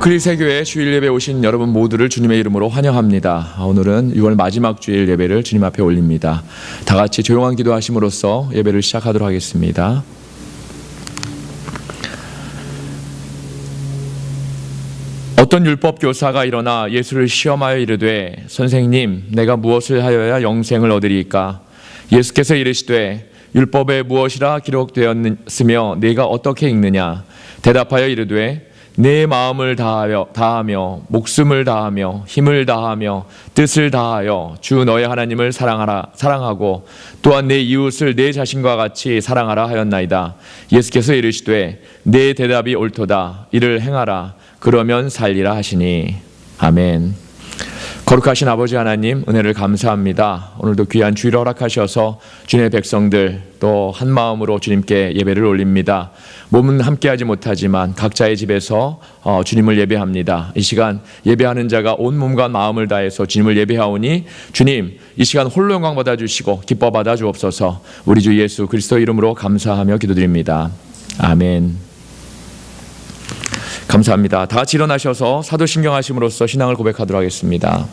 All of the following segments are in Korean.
그리스도교회 주일 예배 오신 여러분 모두를 주님의 이름으로 환영합니다. 오늘은 6월 마지막 주일 예배를 주님 앞에 올립니다. 다 같이 조용한 기도하심으로써 예배를 시작하도록 하겠습니다. 어떤 율법 교사가 일어나 예수를 시험하여 이르되 선생님, 내가 무엇을 하여야 영생을 얻으리이까? 예수께서 이르시되 율법에 무엇이라 기록되었으며 네가 어떻게 읽느냐? 대답하여 이르되 내 마음을 다하며 목숨을 다하며 힘을 다하며 뜻을 다하여 주 너의 하나님을 사랑하고 또한 내 이웃을 내 자신과 같이 사랑하라 하였나이다. 예수께서 이르시되 내 대답이 옳도다. 이를 행하라. 그러면 살리라 하시니. 아멘. 거룩하신 아버지 하나님, 은혜를 감사합니다. 오늘도 귀한 주일을 허락하셔서 주님의 백성들 또 한 마음으로 주님께 예배를 올립니다. 몸은 함께하지 못하지만 각자의 집에서 주님을 예배합니다. 이 시간 예배하는 자가 온 몸과 마음을 다해서 주님을 예배하오니 주님, 이 시간 홀로 영광 받아주시고 기뻐 받아주옵소서. 우리 주 예수 그리스도 이름으로 감사하며 기도드립니다. 아멘. 감사합니다. 다 같이 일어나셔서 사도신경 하심으로써 신앙을 고백하도록 하겠습니다.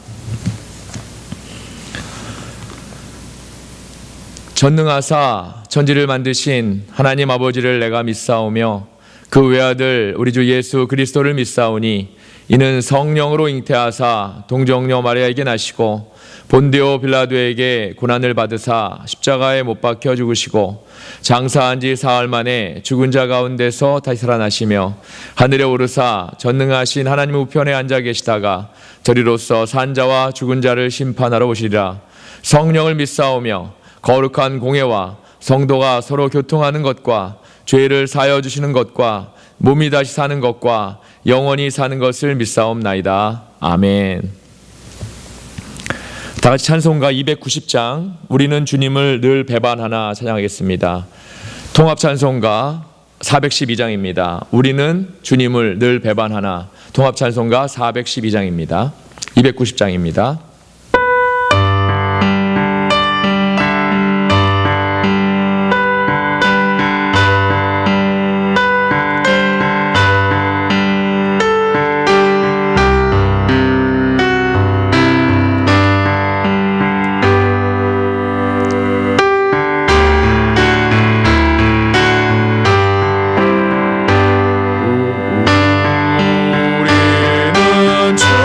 전능하사 천지를 만드신 하나님 아버지를 내가 믿사오며 그 외아들 우리 주 예수 그리스도를 믿사오니 이는 성령으로 잉태하사 동정녀 마리아에게 나시고 본디오 빌라도에게 고난을 받으사 십자가에 못 박혀 죽으시고 장사한 지 사흘 만에 죽은 자 가운데서 다시 살아나시며 하늘에 오르사 전능하신 하나님 우편에 앉아 계시다가 저리로서 산 자와 죽은 자를 심판하러 오시리라. 성령을 믿사오며 거룩한 공예와 성도가 서로 교통하는 것과 죄를 사하여 주시는 것과 몸이 다시 사는 것과 영원히 사는 것을 믿사옵나이다. 아멘. 다 같이 찬송가 290장 우리는 주님을 늘 배반하나 찬양하겠습니다. 통합 찬송가 412장입니다. 우리는 주님을 늘 배반하나. 통합 찬송가 412장입니다. 290장입니다. 우리는 주님을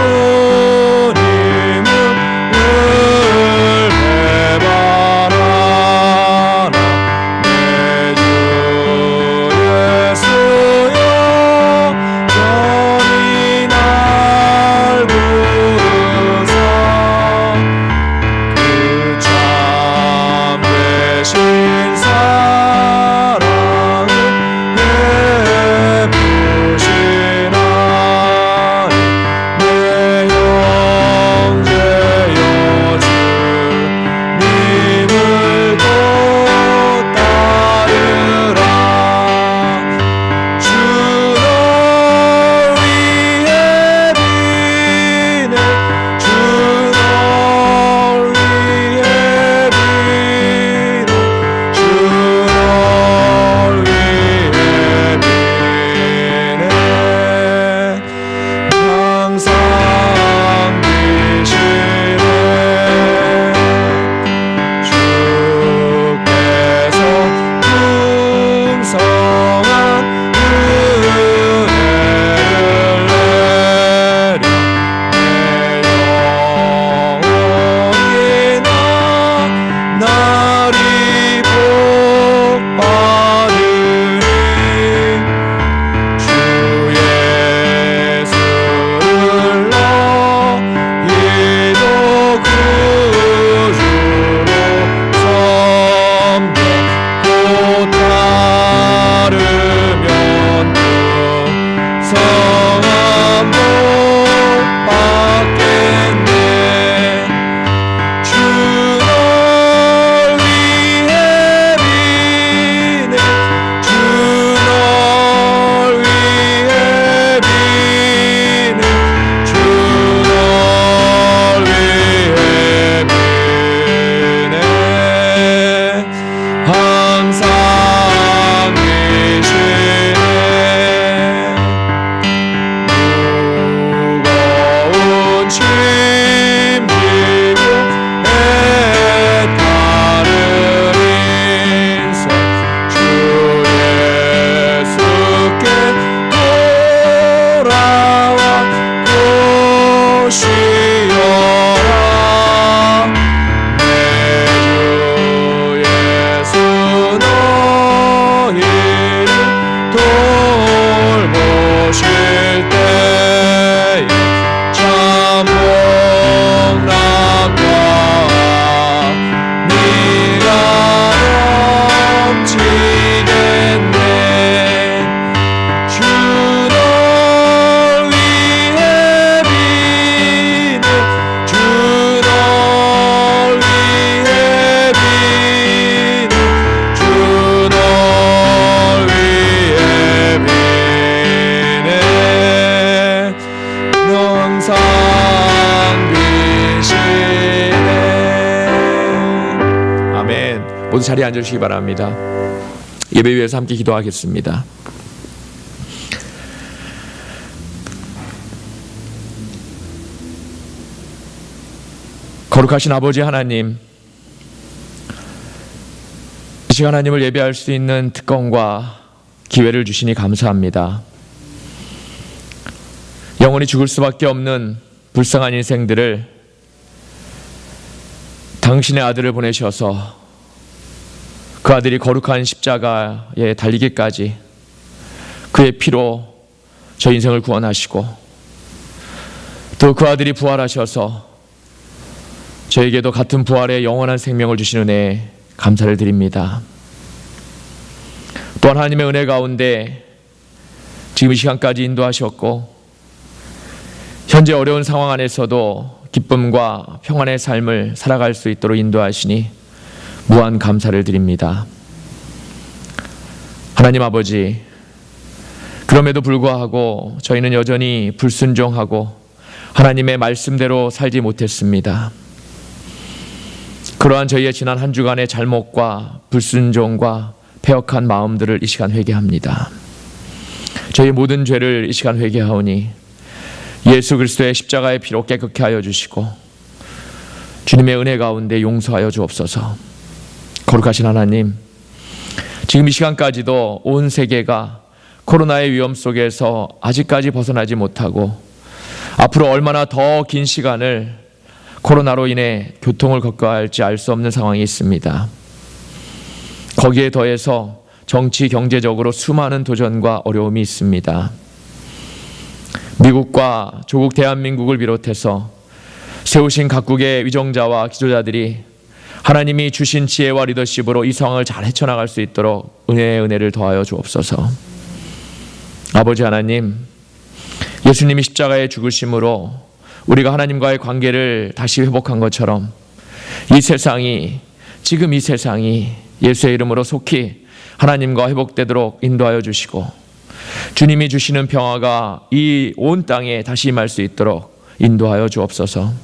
모두 자리에 앉으시기 바랍니다. 예배 위해서 함께 기도하겠습니다. 거룩하신 아버지 하나님, 이 시간 하나님을 예배할 수 있는 특권과 기회를 주시니 감사합니다. 영원히 죽을 수밖에 없는 불쌍한 인생들을 당신의 아들을 보내셔서 그 아들이 거룩한 십자가에 달리기까지 그의 피로 저 인생을 구원하시고 또 그 아들이 부활하셔서 저에게도 같은 부활의 영원한 생명을 주시는 은혜에 감사를 드립니다. 또한 하나님의 은혜 가운데 지금 이 시간까지 인도하셨고 현재 어려운 상황 안에서도 기쁨과 평안의 삶을 살아갈 수 있도록 인도하시니 무한 감사를 드립니다. 하나님 아버지, 그럼에도 불구하고 저희는 여전히 불순종하고 하나님의 말씀대로 살지 못했습니다. 그러한 저희의 지난 한 주간의 잘못과 불순종과 패역한 마음들을 이 시간 회개합니다. 저희 모든 죄를 이 시간 회개하오니 예수 그리스도의 십자가의 피로 깨끗게 하여 주시고 주님의 은혜 가운데 용서하여 주옵소서. 거룩하신 하나님, 지금 이 시간까지도 온 세계가 코로나의 위험 속에서 아직까지 벗어나지 못하고 앞으로 얼마나 더 긴 시간을 코로나로 인해 교통을 겪어야 할지 알 수 없는 상황이 있습니다. 거기에 더해서 정치, 경제적으로 수많은 도전과 어려움이 있습니다. 미국과 조국 대한민국을 비롯해서 세우신 각국의 위정자와 기조자들이 하나님이 주신 지혜와 리더십으로 이 상황을 잘 헤쳐나갈 수 있도록 은혜를 더하여 주옵소서. 아버지 하나님, 예수님이 십자가에 죽으심으로 우리가 하나님과의 관계를 다시 회복한 것처럼 지금 이 세상이 예수의 이름으로 속히 하나님과 회복되도록 인도하여 주시고 주님이 주시는 평화가 이 온 땅에 다시 임할 수 있도록 인도하여 주옵소서.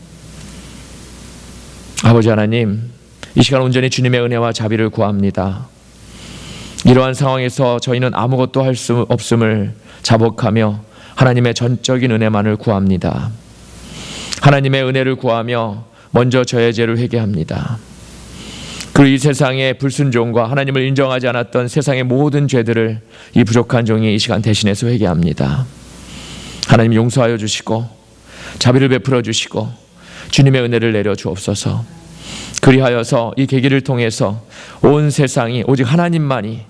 아버지 하나님, 이 시간 온전히 주님의 은혜와 자비를 구합니다. 이러한 상황에서 저희는 아무것도 할 수 없음을 자복하며 하나님의 전적인 은혜만을 구합니다. 하나님의 은혜를 구하며 먼저 저의 죄를 회개합니다. 그리고 이 세상의 불순종과 하나님을 인정하지 않았던 세상의 모든 죄들을 이 부족한 종이 이 시간 대신해서 회개합니다. 하나님 용서하여 주시고 자비를 베풀어 주시고 주님의 은혜를 내려 주옵소서. 그리하여서 이 계기를 통해서 온 세상이 오직 하나님만이,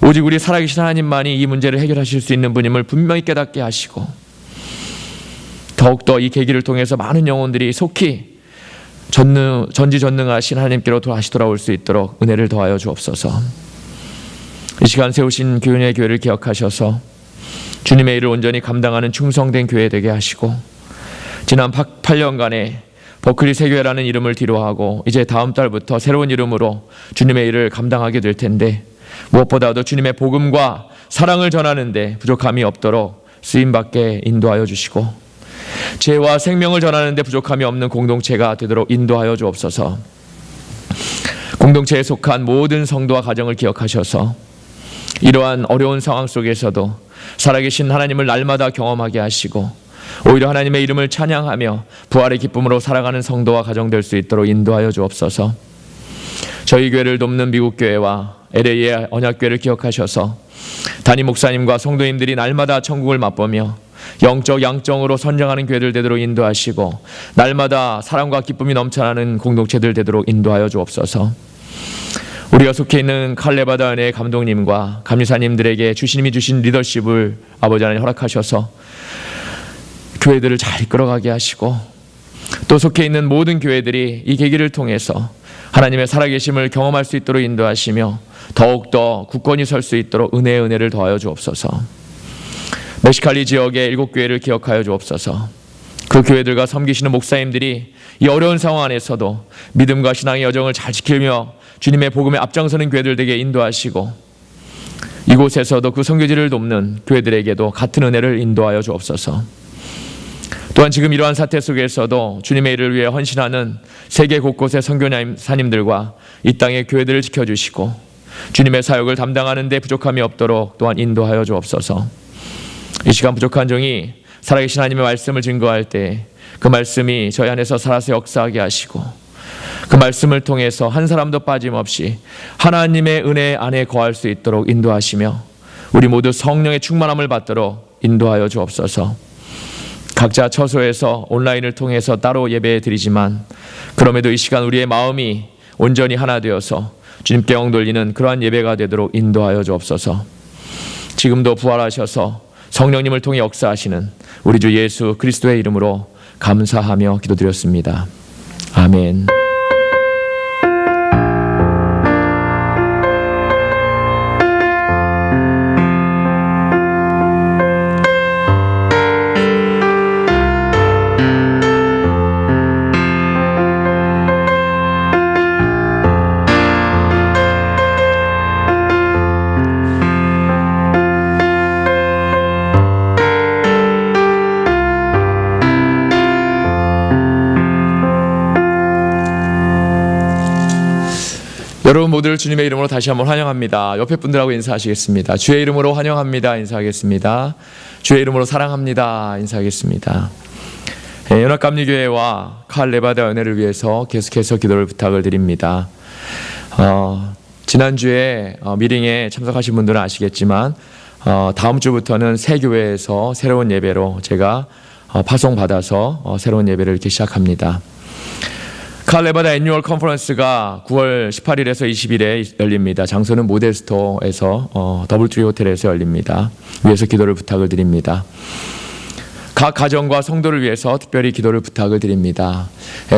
오직 우리 살아계신 하나님만이 이 문제를 해결하실 수 있는 분임을 분명히 깨닫게 하시고 더욱더 이 계기를 통해서 많은 영혼들이 속히 전지전능하신 하나님께로 다시 돌아올 수 있도록 은혜를 더하여 주옵소서. 이 시간 세우신 교인의 교회를 기억하셔서 주님의 일을 온전히 감당하는 충성된 교회 되게 하시고 지난 8년간의 버클리 세교회라는 이름을 뒤로하고 이제 다음 달부터 새로운 이름으로 주님의 일을 감당하게 될 텐데 무엇보다도 주님의 복음과 사랑을 전하는데 부족함이 없도록 쓰임받게 인도하여 주시고 죄와 생명을 전하는데 부족함이 없는 공동체가 되도록 인도하여 주옵소서. 공동체에 속한 모든 성도와 가정을 기억하셔서 이러한 어려운 상황 속에서도 살아계신 하나님을 날마다 경험하게 하시고 오히려 하나님의 이름을 찬양하며 부활의 기쁨으로 살아가는 성도와 가정 될 수 있도록 인도하여 주옵소서. 저희 교회를 돕는 미국 교회와 LA의 언약교회를 기억하셔서 담임 목사님과 성도님들이 날마다 천국을 맛보며 영적 양정으로 선정하는 교회들 되도록 인도하시고 날마다 사랑과 기쁨이 넘쳐나는 공동체들 되도록 인도하여 주옵소서. 우리가 속해 있는 칼레바다 은혜의 감독님과 감리사님들에게 주님이 주신 리더십을 아버지 하나님 허락하셔서 교회들을 잘 이끌어가게 하시고 또 속해 있는 모든 교회들이 이 계기를 통해서 하나님의 살아계심을 경험할 수 있도록 인도하시며 더욱더 굳건히 설 수 있도록 은혜를 더하여 주옵소서. 멕시칼리 지역의 7교회를 기억하여 주옵소서. 그 교회들과 섬기시는 목사님들이 이 어려운 상황 안에서도 믿음과 신앙의 여정을 잘 지키며 주님의 복음에 앞장서는 교회들 되게 인도하시고 이곳에서도 그 선교지를 돕는 교회들에게도 같은 은혜를 인도하여 주옵소서. 또한 지금 이러한 사태 속에서도 주님의 일을 위해 헌신하는 세계 곳곳의 선교사님들과 이 땅의 교회들을 지켜주시고 주님의 사역을 담당하는 데 부족함이 없도록 또한 인도하여 주옵소서. 이 시간 부족한 종이 살아계신 하나님의 말씀을 증거할 때 그 말씀이 저희 안에서 살아서 역사하게 하시고 그 말씀을 통해서 한 사람도 빠짐없이 하나님의 은혜 안에 거할 수 있도록 인도하시며 우리 모두 성령의 충만함을 받도록 인도하여 주옵소서. 각자 처소에서 온라인을 통해서 따로 예배 드리지만 그럼에도 이 시간 우리의 마음이 온전히 하나 되어서 주님께 영 돌리는 그러한 예배가 되도록 인도하여 주옵소서. 지금도 부활하셔서 성령님을 통해 역사하시는 우리 주 예수 그리스도의 이름으로 감사하며 기도드렸습니다. 아멘. 여러분 모두를 주님의 이름으로 다시 한번 환영합니다. 옆에 분들하고 인사하시겠습니다. 주의 이름으로 환영합니다. 인사하겠습니다. 주의 이름으로 사랑합니다. 인사하겠습니다. 연합감리교회와 칼 네바다 연회를 위해서 계속해서 기도를 부탁을 드립니다. 지난주에 미링에 참석하신 분들은 아시겠지만 다음 주부터는 새 교회에서 새로운 예배로 제가 파송받아서 새로운 예배를 이렇게 시작합니다. 칼 네바다 애뉴얼 컨퍼런스가 9월 18일에서 20일에 열립니다. 장소는 모데스토에서 더블트리 호텔에서 열립니다. 위에서 기도를 부탁을 드립니다. 각 가정과 성도를 위해서 특별히 기도를 부탁을 드립니다.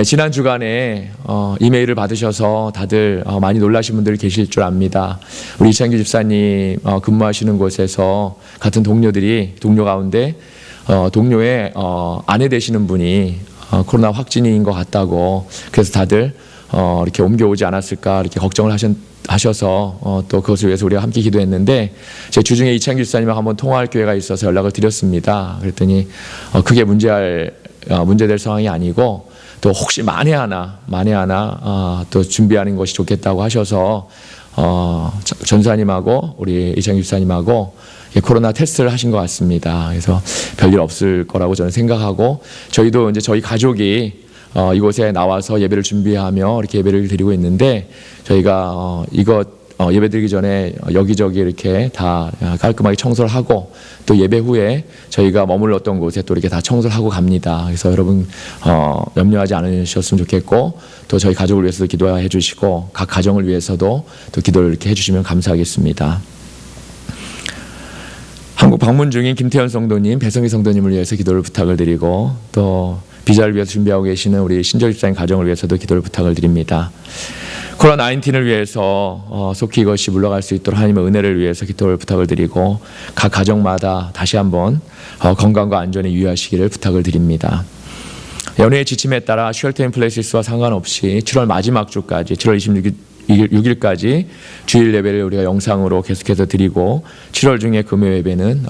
지난 주간에 이메일을 받으셔서 다들 많이 놀라신 분들 계실 줄 압니다. 우리 이창규 집사님 근무하시는 곳에서 같은 동료 가운데 동료의 아내 되시는 분이 코로나 확진인 것 같다고, 그래서 다들 이렇게 옮겨오지 않았을까 이렇게 걱정을 하셔서 또 그것을 위해서 우리가 함께 기도했는데, 제 주중에 이창규 집사님하고 한번 통화할 기회가 있어서 연락을 드렸습니다. 그랬더니 크게 문제될 상황이 아니고, 또 혹시 만에 하나 또 준비하는 것이 좋겠다고 하셔서 전사님하고 우리 이창규 집사님하고 코로나 테스트를 하신 것 같습니다. 그래서 별일 없을 거라고 저는 생각하고, 저희도 이제 저희 가족이 이곳에 나와서 예배를 준비하며 이렇게 예배를 드리고 있는데, 저희가 예배 드리기 전에 여기저기 이렇게 다 깔끔하게 청소를 하고, 또 예배 후에 저희가 머물렀던 곳에 또 이렇게 다 청소를 하고 갑니다. 그래서 여러분 염려하지 않으셨으면 좋겠고, 또 저희 가족을 위해서도 기도해 주시고 각 가정을 위해서도 또 기도를 이렇게 해주시면 감사하겠습니다. 한국 방문 중인 김태현 성도님, 배성희 성도님을 위해서 기도를 부탁을 드리고, 또 비자를 위해서 준비하고 계시는 우리 신조 집사님 가정을 위해서도 기도를 부탁을 드립니다. 코로나19을 위해서 속히 이것이 물러갈 수 있도록 하나님의 은혜를 위해서 기도를 부탁을 드리고, 각 가정마다 다시 한번 건강과 안전에 유의하시기를 부탁을 드립니다. 연회의 지침에 따라 쉘터 인 플레이스와 상관없이 7월 마지막 주까지 7월 26일까지 주일 예배를 우리가 영상으로 계속해서 드리고, 7월 중에 금요 예배는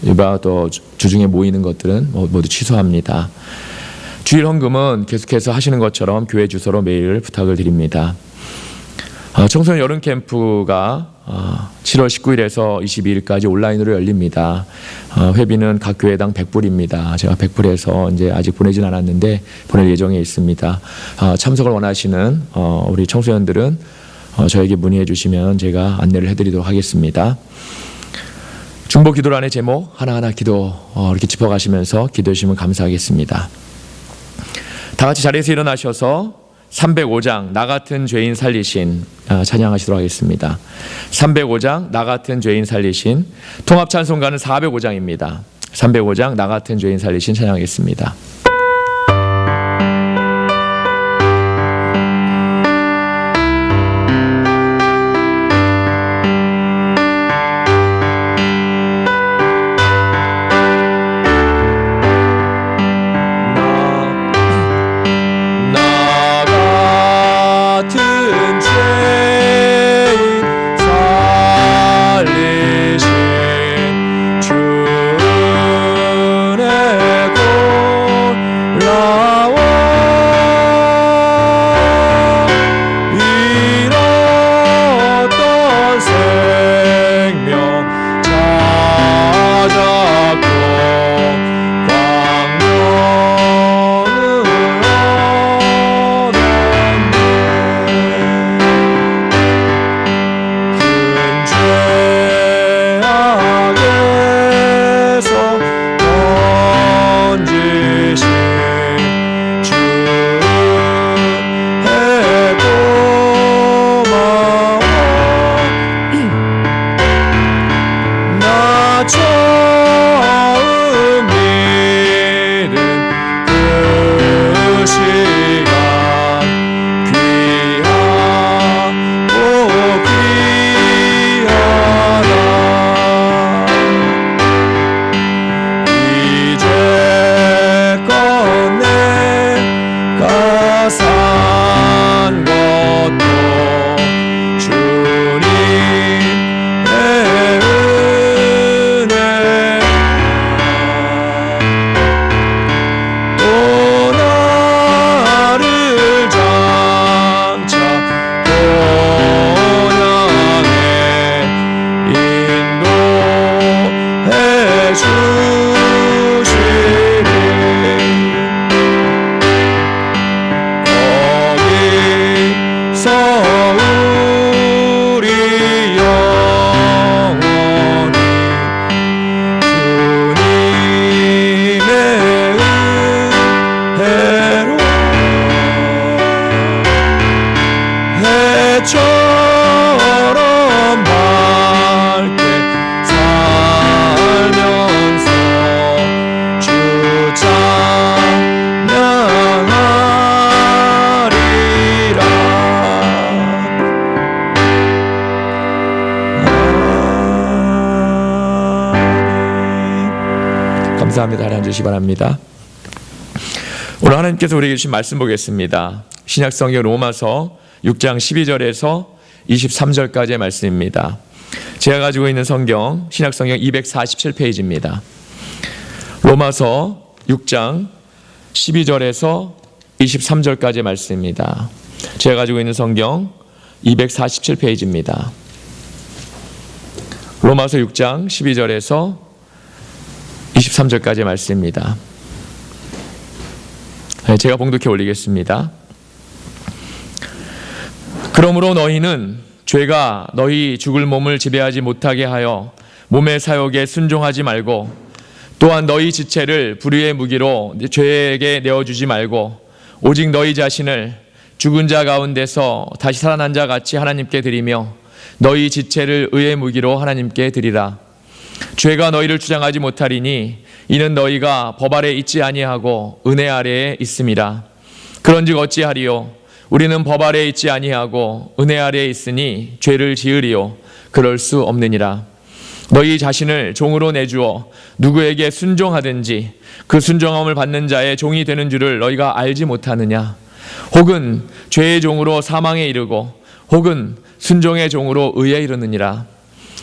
이와 또 주중에 모이는 것들은 모두 취소합니다. 주일 헌금은 계속해서 하시는 것처럼 교회 주소로 메일을 부탁을 드립니다. 청소년 여름 캠프가 7월 19일에서 22일까지 온라인으로 열립니다. 회비는 각 교회당 100불입니다. 제가 100불에서 이제 아직 보내진 않았는데 보낼 예정에 있습니다. 참석을 원하시는 우리 청소년들은 저에게 문의해 주시면 제가 안내를 해드리도록 하겠습니다. 중보 기도란의 제목 하나하나 기도 이렇게 짚어가시면서 기도해 주시면 감사하겠습니다. 다 같이 자리에서 일어나셔서 305장 나 같은 죄인 살리신 찬양하시도록 하겠습니다. 305장 나 같은 죄인 살리신, 통합 찬송가는 405장입니다. 305장 나 같은 죄인 살리신 찬양하겠습니다. 주의 산 것도 주님의 은혜라. 또 나를 장차 본향에 인도해 주시니 거기서 우리 영원히 주님의 은혜로 해처럼 밝게 살면서 주 찬양하리라. 아멘. 감사합니다. 하나님 주시기 바랍니다. 오늘 하나님께서 우리에게 주신 말씀 보겠습니다. 신약성경 로마서 6장 12절에서 23절까지의 말씀입니다. 제가 가지고 있는 성경 신약성경 247페이지입니다. 로마서 6장 12절에서 23절까지의 말씀입니다. 제가 가지고 있는 성경 247페이지입니다. 로마서 6장 12절에서 23절까지의 말씀입니다. 제가 봉독해 올리겠습니다. 그러므로 너희는 죄가 너희 죽을 몸을 지배하지 못하게 하여 몸의 사욕에 순종하지 말고, 또한 너희 지체를 불의의 무기로 죄에게 내어주지 말고, 오직 너희 자신을 죽은 자 가운데서 다시 살아난 자 같이 하나님께 드리며 너희 지체를 의의 무기로 하나님께 드리라. 죄가 너희를 주장하지 못하리니 이는 너희가 법 아래 있지 아니하고 은혜 아래에 있음이라. 그런즉 어찌하리요? 우리는 법 아래에 있지 아니하고 은혜 아래에 있으니 죄를 지으리요? 그럴 수 없느니라. 너희 자신을 종으로 내주어 누구에게 순종하든지 그 순종함을 받는 자의 종이 되는 줄을 너희가 알지 못하느냐? 혹은 죄의 종으로 사망에 이르고 혹은 순종의 종으로 의에 이르느니라.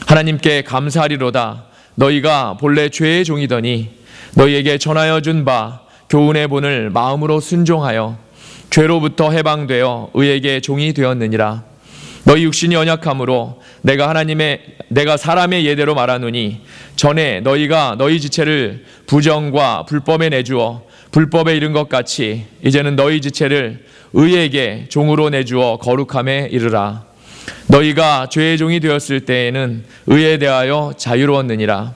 하나님께 감사하리로다. 너희가 본래 죄의 종이더니 너희에게 전하여 준 바 교훈의 본을 마음으로 순종하여 죄로부터 해방되어 의에게 종이 되었느니라. 너희 육신이 연약함으로 내가 사람의 예대로 말하노니 전에 너희가 너희 지체를 부정과 불법에 내주어 불법에 이른 것 같이 이제는 너희 지체를 의에게 종으로 내주어 거룩함에 이르라. 너희가 죄의 종이 되었을 때에는 의에 대하여 자유로웠느니라.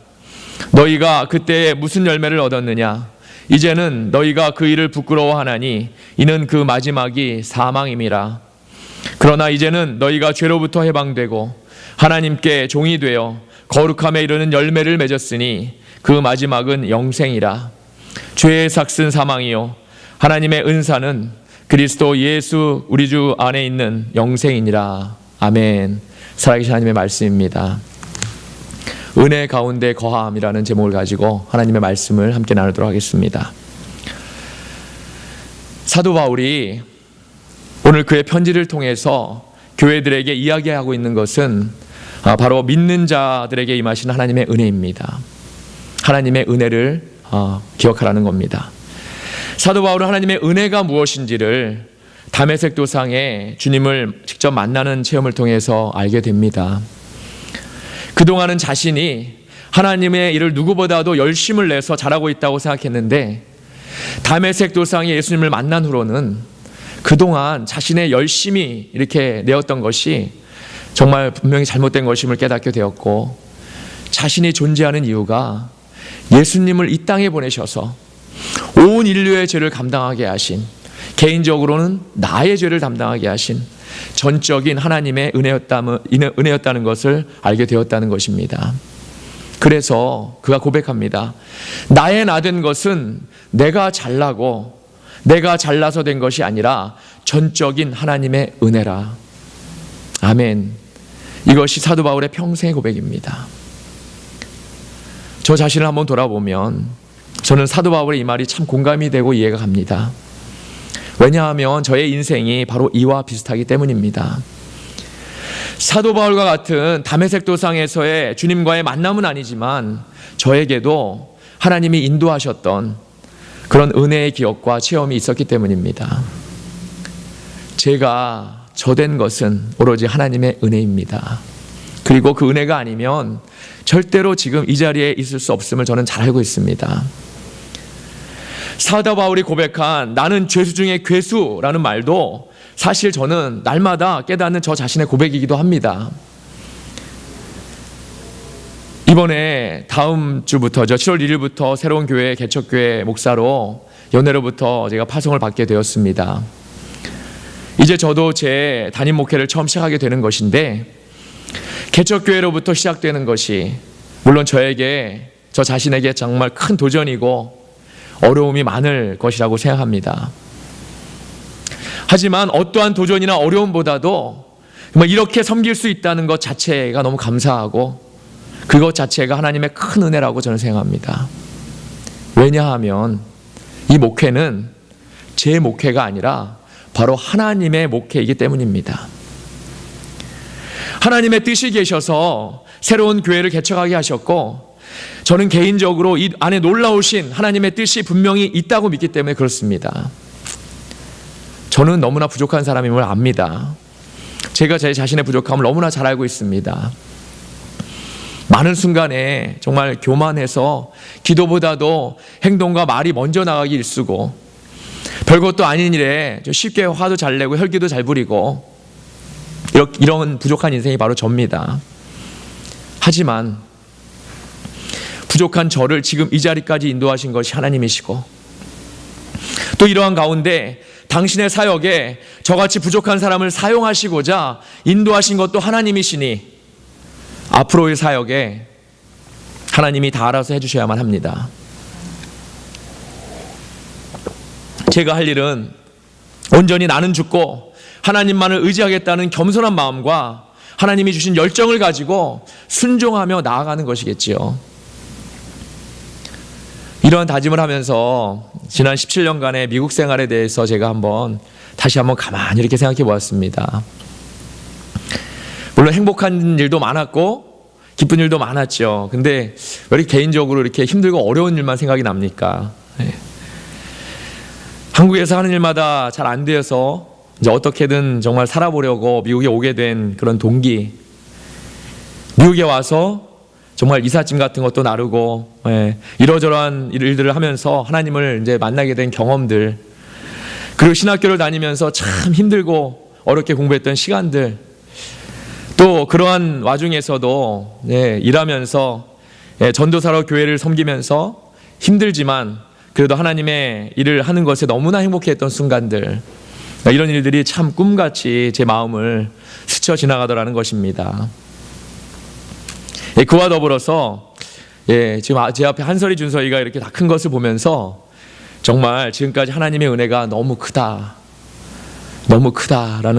너희가 그때에 무슨 열매를 얻었느냐? 이제는 너희가 그 일을 부끄러워하나니 이는 그 마지막이 사망임이라. 그러나 이제는 너희가 죄로부터 해방되고 하나님께 종이 되어 거룩함에 이르는 열매를 맺었으니 그 마지막은 영생이라. 죄의 삭슨 사망이요 하나님의 은사는 그리스도 예수 우리 주 안에 있는 영생이니라. 아멘. 살아계신 하나님의 말씀입니다. 은혜 가운데 거함이라는 제목을 가지고 하나님의 말씀을 함께 나누도록 하겠습니다. 사도 바울이 오늘 그의 편지를 통해서 교회들에게 이야기하고 있는 것은 바로 믿는 자들에게 임하신 하나님의 은혜입니다. 하나님의 은혜를 기억하라는 겁니다. 사도 바울은 하나님의 은혜가 무엇인지를 다메섹 도상에 주님을 직접 만나는 체험을 통해서 알게 됩니다. 그동안은 자신이 하나님의 일을 누구보다도 열심을 내서 잘하고 있다고 생각했는데 다메섹 도상에 예수님을 만난 후로는 그동안 자신의 열심히 이렇게 내었던 것이 정말 분명히 잘못된 것임을 깨닫게 되었고, 자신이 존재하는 이유가 예수님을 이 땅에 보내셔서 온 인류의 죄를 감당하게 하신, 개인적으로는 나의 죄를 담당하게 하신 전적인 하나님의 은혜였다는 것을 알게 되었다는 것입니다. 그래서 그가 고백합니다. 나의 나된 것은 내가 잘나고 내가 잘나서 된 것이 아니라 전적인 하나님의 은혜라. 아멘. 이것이 사도 바울의 평생의 고백입니다. 저 자신을 한번 돌아보면 저는 사도 바울의 이 말이 참 공감이 되고 이해가 갑니다. 왜냐하면 저의 인생이 바로 이와 비슷하기 때문입니다. 사도 바울과 같은 다메섹 도상에서의 주님과의 만남은 아니지만 저에게도 하나님이 인도하셨던 그런 은혜의 기억과 체험이 있었기 때문입니다. 제가 저된 것은 오로지 하나님의 은혜입니다. 그리고 그 은혜가 아니면 절대로 지금 이 자리에 있을 수 없음을 저는 잘 알고 있습니다. 사도 바울이 고백한 나는 죄수 중에 괴수라는 말도 사실 저는 날마다 깨닫는 저 자신의 고백이기도 합니다. 이번에 다음 주부터죠. 7월 1일부터 새로운 교회 개척교회 목사로 연회로부터 제가 파송을 받게 되었습니다. 이제 저도 제 담임 목회를 처음 시작하게 되는 것인데 개척교회로부터 시작되는 것이 물론 저에게 저 자신에게 정말 큰 도전이고 어려움이 많을 것이라고 생각합니다. 하지만 어떠한 도전이나 어려움보다도 이렇게 섬길 수 있다는 것 자체가 너무 감사하고 그것 자체가 하나님의 큰 은혜라고 저는 생각합니다. 왜냐하면 이 목회는 제 목회가 아니라 바로 하나님의 목회이기 때문입니다. 하나님의 뜻이 계셔서 새로운 교회를 개척하게 하셨고 저는 개인적으로 이 안에 놀라우신 하나님의 뜻이 분명히 있다고 믿기 때문에 그렇습니다. 저는 너무나 부족한 사람임을 압니다. 제가 제 자신의 부족함을 너무나 잘 알고 있습니다. 많은 순간에 정말 교만해서 기도보다도 행동과 말이 먼저 나가기 일쑤고 별것도 아닌 일에 쉽게 화도 잘 내고 혈기도 잘 부리고 이런 부족한 인생이 바로 접니다. 하지만 부족한 저를 지금 이 자리까지 인도하신 것이 하나님이시고 또 이러한 가운데 당신의 사역에 저같이 부족한 사람을 사용하시고자 인도하신 것도 하나님이시니 앞으로의 사역에 하나님이 다 알아서 해주셔야만 합니다. 제가 할 일은 온전히 나는 죽고 하나님만을 의지하겠다는 겸손한 마음과 하나님이 주신 열정을 가지고 순종하며 나아가는 것이겠지요. 이러한 다짐을 하면서 지난 17년간의 미국 생활에 대해서 제가 다시 한번 가만히 이렇게 생각해 보았습니다. 물론 행복한 일도 많았고 기쁜 일도 많았죠. 근데 왜 이렇게 개인적으로 이렇게 힘들고 어려운 일만 생각이 납니까? 한국에서 하는 일마다 잘 안 되어서 이제 어떻게든 정말 살아보려고 미국에 오게 된 그런 동기, 미국에 와서 정말 이삿짐 같은 것도 나르고 이러저러한 일들을 하면서 하나님을 이제 만나게 된 경험들, 그리고 신학교를 다니면서 참 힘들고 어렵게 공부했던 시간들, 또 그러한 와중에서도 일하면서 전도사로 교회를 섬기면서 힘들지만 그래도 하나님의 일을 하는 것에 너무나 행복해했던 순간들, 이런 일들이 참 꿈같이 제 마음을 스쳐 지나가더라는 것입니다. 그와 더불어서 지금 제 앞에 한설이 준서이가 이렇게 다 큰 것을 보면서 정말 지금까지 하나님의 은혜가 너무 크다라는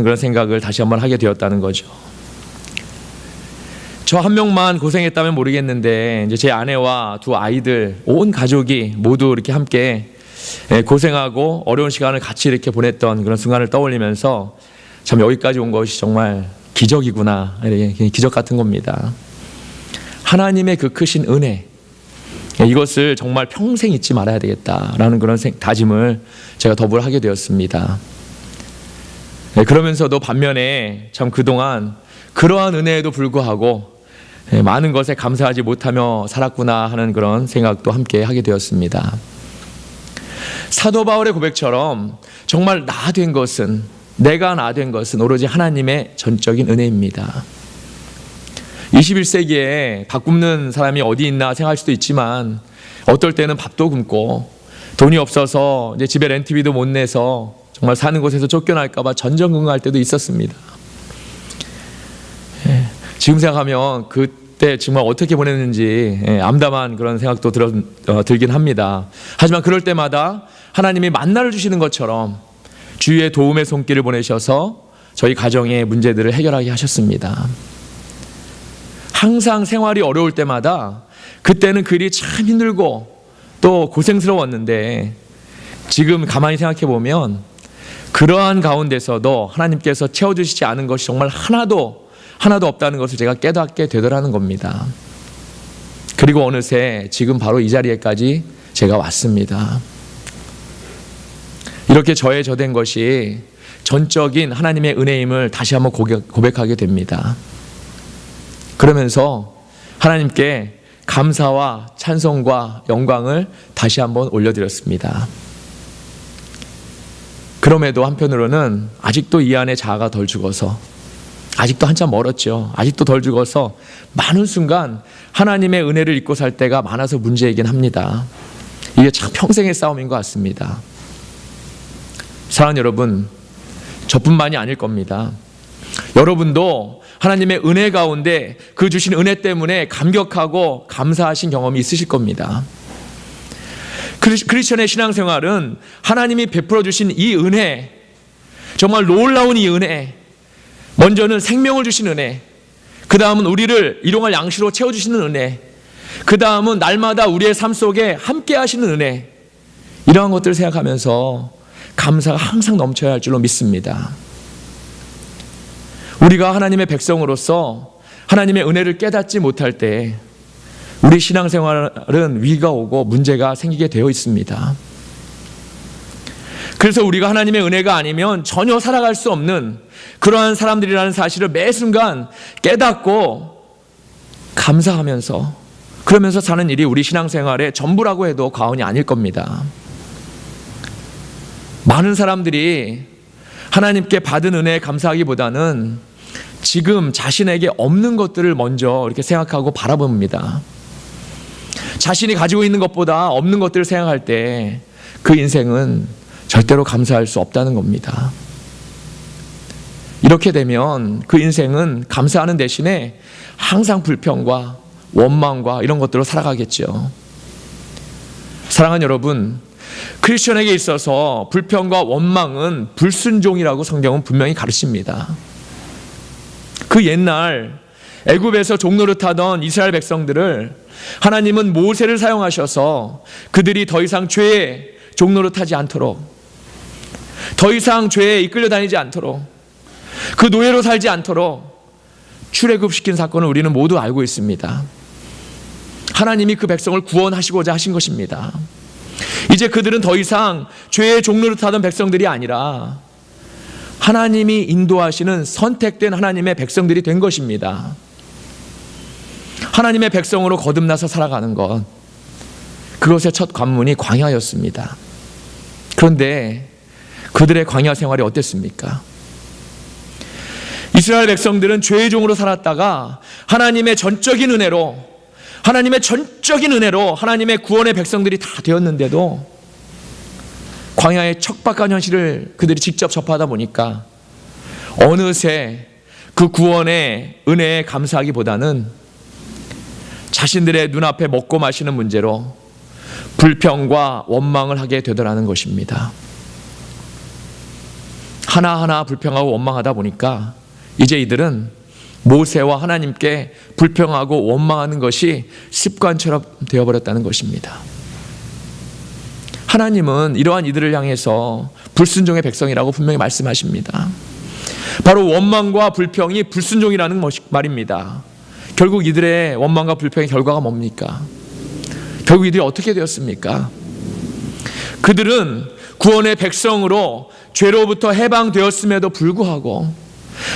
그런 생각을 다시 한번 하게 되었다는 거죠. 저 한 명만 고생했다면 모르겠는데 이제 제 아내와 두 아이들, 온 가족이 모두 이렇게 함께 고생하고 어려운 시간을 같이 이렇게 보냈던 그런 순간을 떠올리면서 참 여기까지 온 것이 정말 기적이구나, 이렇게 기적 같은 겁니다. 하나님의 그 크신 은혜, 이것을 정말 평생 잊지 말아야 되겠다라는 그런 다짐을 제가 더불어 하게 되었습니다. 그러면서도 반면에 참 그동안 그러한 은혜에도 불구하고 많은 것에 감사하지 못하며 살았구나 하는 그런 생각도 함께 하게 되었습니다. 사도 바울의 고백처럼 정말 내가 나 된 것은 오로지 하나님의 전적인 은혜입니다. 21세기에 밥 굶는 사람이 어디 있나 생각할 수도 있지만 어떨 때는 밥도 굶고 돈이 없어서 이제 집에 렌트비도 못 내서 정말 사는 곳에서 쫓겨날까 봐 전전긍긍할 때도 있었습니다. 지금 생각하면 그때 정말 어떻게 보냈는지 암담한 그런 생각도 들긴 합니다. 하지만 그럴 때마다 하나님이 만나를 주시는 것처럼 주위에 도움의 손길을 보내셔서 저희 가정의 문제들을 해결하게 하셨습니다. 항상 생활이 어려울 때마다 그때는 그 일이 참 힘들고 또 고생스러웠는데 지금 가만히 생각해 보면 그러한 가운데서도 하나님께서 채워주시지 않은 것이 정말 하나도 없다는 것을 제가 깨닫게 되더라는 겁니다. 그리고 어느새 지금 바로 이 자리에까지 제가 왔습니다. 이렇게 저의 저된 것이 전적인 하나님의 은혜임을 다시 한번 고백하게 됩니다. 그러면서 하나님께 감사와 찬송과 영광을 다시 한번 올려드렸습니다. 그럼에도 한편으로는 아직도 이 안에 자아가 덜 죽어서, 아직도 한참 멀었죠. 아직도 덜 죽어서 많은 순간 하나님의 은혜를 잊고 살 때가 많아서 문제이긴 합니다. 이게 참 평생의 싸움인 것 같습니다. 사랑하는 여러분, 저뿐만이 아닐 겁니다. 여러분도 하나님의 은혜 가운데 그 주신 은혜 때문에 감격하고 감사하신 경험이 있으실 겁니다. 크리스천의 신앙생활은 하나님이 베풀어 주신 이 은혜, 정말 놀라운 이 은혜, 먼저는 생명을 주신 은혜, 그 다음은 우리를 일용할 양식으로 채워주시는 은혜, 그 다음은 날마다 우리의 삶 속에 함께 하시는 은혜, 이러한 것들을 생각하면서 감사가 항상 넘쳐야 할 줄로 믿습니다. 우리가 하나님의 백성으로서 하나님의 은혜를 깨닫지 못할 때 우리 신앙생활은 위기가 오고 문제가 생기게 되어 있습니다. 그래서 우리가 하나님의 은혜가 아니면 전혀 살아갈 수 없는 그러한 사람들이라는 사실을 매 순간 깨닫고 감사하면서 그러면서 사는 일이 우리 신앙생활의 전부라고 해도 과언이 아닐 겁니다. 많은 사람들이 하나님께 받은 은혜에 감사하기보다는 지금 자신에게 없는 것들을 먼저 이렇게 생각하고 바라봅니다. 자신이 가지고 있는 것보다 없는 것들을 생각할 때 그 인생은 절대로 감사할 수 없다는 겁니다. 이렇게 되면 그 인생은 감사하는 대신에 항상 불평과 원망과 이런 것들로 살아가겠죠. 사랑하는 여러분, 크리스천에게 있어서 불평과 원망은 불순종이라고 성경은 분명히 가르칩니다. 그 옛날 애굽에서 종노릇하던 이스라엘 백성들을 하나님은 모세를 사용하셔서 그들이 더 이상 죄에 종노릇하지 않도록, 더 이상 죄에 이끌려 다니지 않도록, 그 노예로 살지 않도록 출애굽시킨 사건을 우리는 모두 알고 있습니다. 하나님이 그 백성을 구원하시고자 하신 것입니다. 이제 그들은 더 이상 죄의 종노릇하던 백성들이 아니라 하나님이 인도하시는 선택된 하나님의 백성들이 된 것입니다. 하나님의 백성으로 거듭나서 살아가는 것, 그것의 첫 관문이 광야였습니다. 그런데 그들의 광야 생활이 어땠습니까? 이스라엘 백성들은 죄의 종으로 살았다가 하나님의 전적인 은혜로 하나님의 구원의 백성들이 다 되었는데도 광야의 척박한 현실을 그들이 직접 접하다 보니까 어느새 그 구원의 은혜에 감사하기보다는 자신들의 눈앞에 먹고 마시는 문제로 불평과 원망을 하게 되더라는 것입니다. 하나하나 불평하고 원망하다 보니까 이제 이들은 모세와 하나님께 불평하고 원망하는 것이 습관처럼 되어버렸다는 것입니다. 하나님은 이러한 이들을 향해서 불순종의 백성이라고 분명히 말씀하십니다. 바로 원망과 불평이 불순종이라는 말입니다. 결국 이들의 원망과 불평의 결과가 뭡니까? 결국 이들이 어떻게 되었습니까? 그들은 구원의 백성으로 죄로부터 해방되었음에도 불구하고,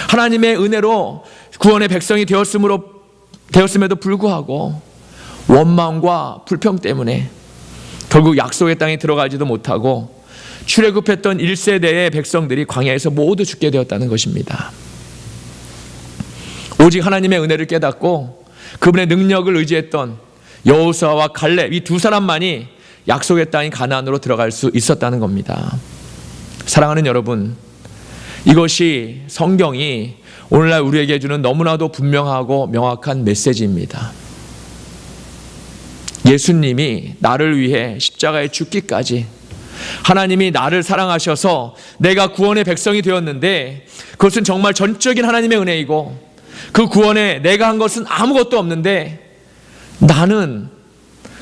하나님의 은혜로 구원의 백성이 되었음에도 불구하고 원망과 불평 때문에 결국 약속의 땅에 들어가지도 못하고 출애굽했던 1세대의 백성들이 광야에서 모두 죽게 되었다는 것입니다. 오직 하나님의 은혜를 깨닫고 그분의 능력을 의지했던 여호수아와 갈렙, 이 두 사람만이 약속의 땅인 가나안으로 들어갈 수 있었다는 겁니다. 사랑하는 여러분, 이것이 성경이 오늘날 우리에게 주는 너무나도 분명하고 명확한 메시지입니다. 예수님이 나를 위해 십자가에 죽기까지, 하나님이 나를 사랑하셔서 내가 구원의 백성이 되었는데 그것은 정말 전적인 하나님의 은혜이고, 그 구원에 내가 한 것은 아무것도 없는데 나는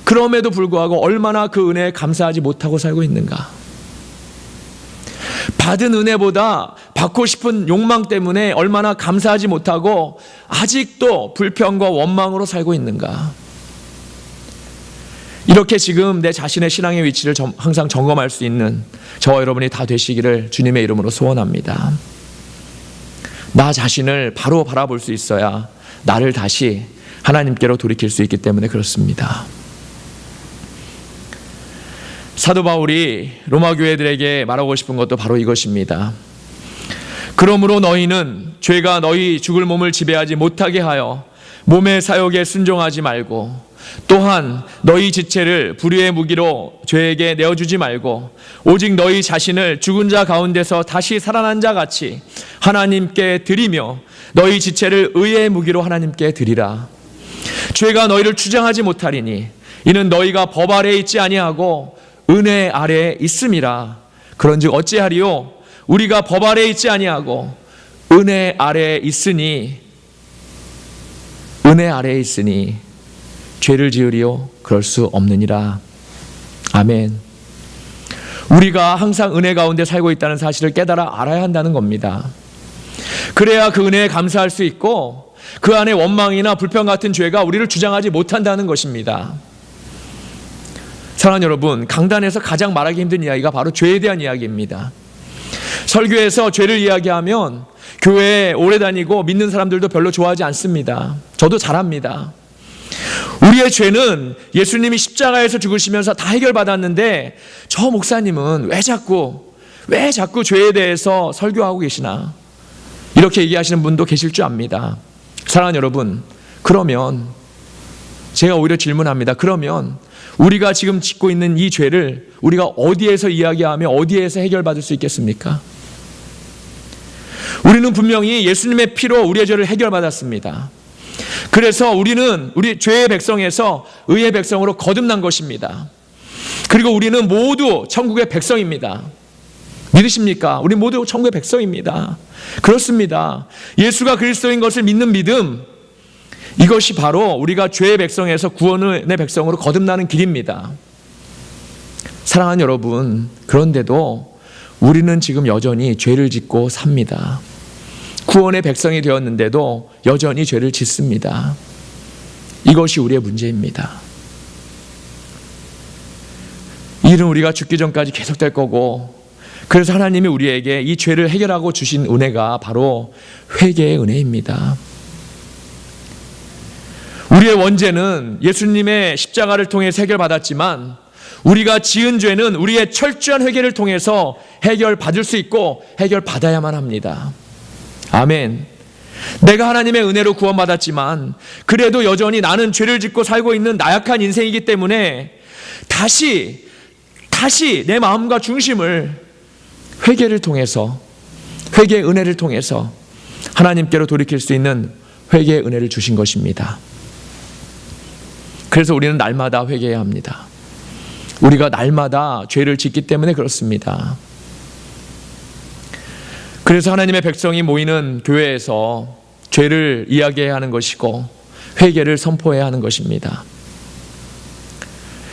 그럼에도 불구하고 얼마나 그 은혜에 감사하지 못하고 살고 있는가. 받은 은혜보다 받고 싶은 욕망 때문에 얼마나 감사하지 못하고 아직도 불평과 원망으로 살고 있는가? 이렇게 지금 내 자신의 신앙의 위치를 항상 점검할 수 있는 저와 여러분이 다 되시기를 주님의 이름으로 소원합니다. 나 자신을 바로 바라볼 수 있어야 나를 다시 하나님께로 돌이킬 수 있기 때문에 그렇습니다. 사도 바울이 로마 교회들에게 말하고 싶은 것도 바로 이것입니다. 그러므로 너희는 죄가 너희 죽을 몸을 지배하지 못하게 하여 몸의 사욕에 순종하지 말고, 또한 너희 지체를 불의의 무기로 죄에게 내어주지 말고 오직 너희 자신을 죽은 자 가운데서 다시 살아난 자 같이 하나님께 드리며 너희 지체를 의의 무기로 하나님께 드리라. 죄가 너희를 주장하지 못하리니 이는 너희가 법 아래에 있지 아니하고 은혜 아래에 있음이라. 그런즉 어찌하리요? 우리가 법 아래에 있지 아니하고 은혜 아래에 있으니 죄를 지으리요? 그럴 수 없느니라. 아멘. 우리가 항상 은혜 가운데 살고 있다는 사실을 깨달아 알아야 한다는 겁니다. 그래야 그 은혜에 감사할 수 있고 그 안에 원망이나 불평 같은 죄가 우리를 주장하지 못한다는 것입니다. 사랑하는 여러분, 강단에서 가장 말하기 힘든 이야기가 바로 죄에 대한 이야기입니다. 설교에서 죄를 이야기하면 교회에 오래 다니고 믿는 사람들도 별로 좋아하지 않습니다. 저도 잘합니다. 우리의 죄는 예수님이 십자가에서 죽으시면서 다 해결받았는데 저 목사님은 왜 자꾸 죄에 대해서 설교하고 계시나, 이렇게 얘기하시는 분도 계실 줄 압니다. 사랑하는 여러분, 그러면 제가 오히려 질문합니다. 그러면 우리가 지금 짓고 있는 이 죄를 우리가 어디에서 이야기하며 어디에서 해결받을 수 있겠습니까? 우리는 분명히 예수님의 피로 우리의 죄를 해결받았습니다. 그래서 우리는 우리 죄의 백성에서 의의 백성으로 거듭난 것입니다. 그리고 우리는 모두 천국의 백성입니다. 믿으십니까? 우리 모두 천국의 백성입니다. 그렇습니다. 예수가 그리스도인 것을 믿는 믿음, 이것이 바로 우리가 죄의 백성에서 구원의 백성으로 거듭나는 길입니다. 사랑하는 여러분, 그런데도 우리는 지금 여전히 죄를 짓고 삽니다. 구원의 백성이 되었는데도 여전히 죄를 짓습니다. 이것이 우리의 문제입니다. 이 일은 우리가 죽기 전까지 계속될 거고, 그래서 하나님이 우리에게 이 죄를 해결하고 주신 은혜가 바로 회개의 은혜입니다. 우리의 원죄는 예수님의 십자가를 통해 해결받았지만 우리가 지은 죄는 우리의 철저한 회개를 통해서 해결받을 수 있고 해결받아야만 합니다. 아멘. 내가 하나님의 은혜로 구원받았지만 그래도 여전히 나는 죄를 짓고 살고 있는 나약한 인생이기 때문에 다시 내 마음과 중심을 회개를 통해서, 회개의 은혜를 통해서 하나님께로 돌이킬 수 있는 회개의 은혜를 주신 것입니다. 그래서 우리는 날마다 회개해야 합니다. 우리가 날마다 죄를 짓기 때문에 그렇습니다. 그래서 하나님의 백성이 모이는 교회에서 죄를 이야기해야 하는 것이고 회개를 선포해야 하는 것입니다.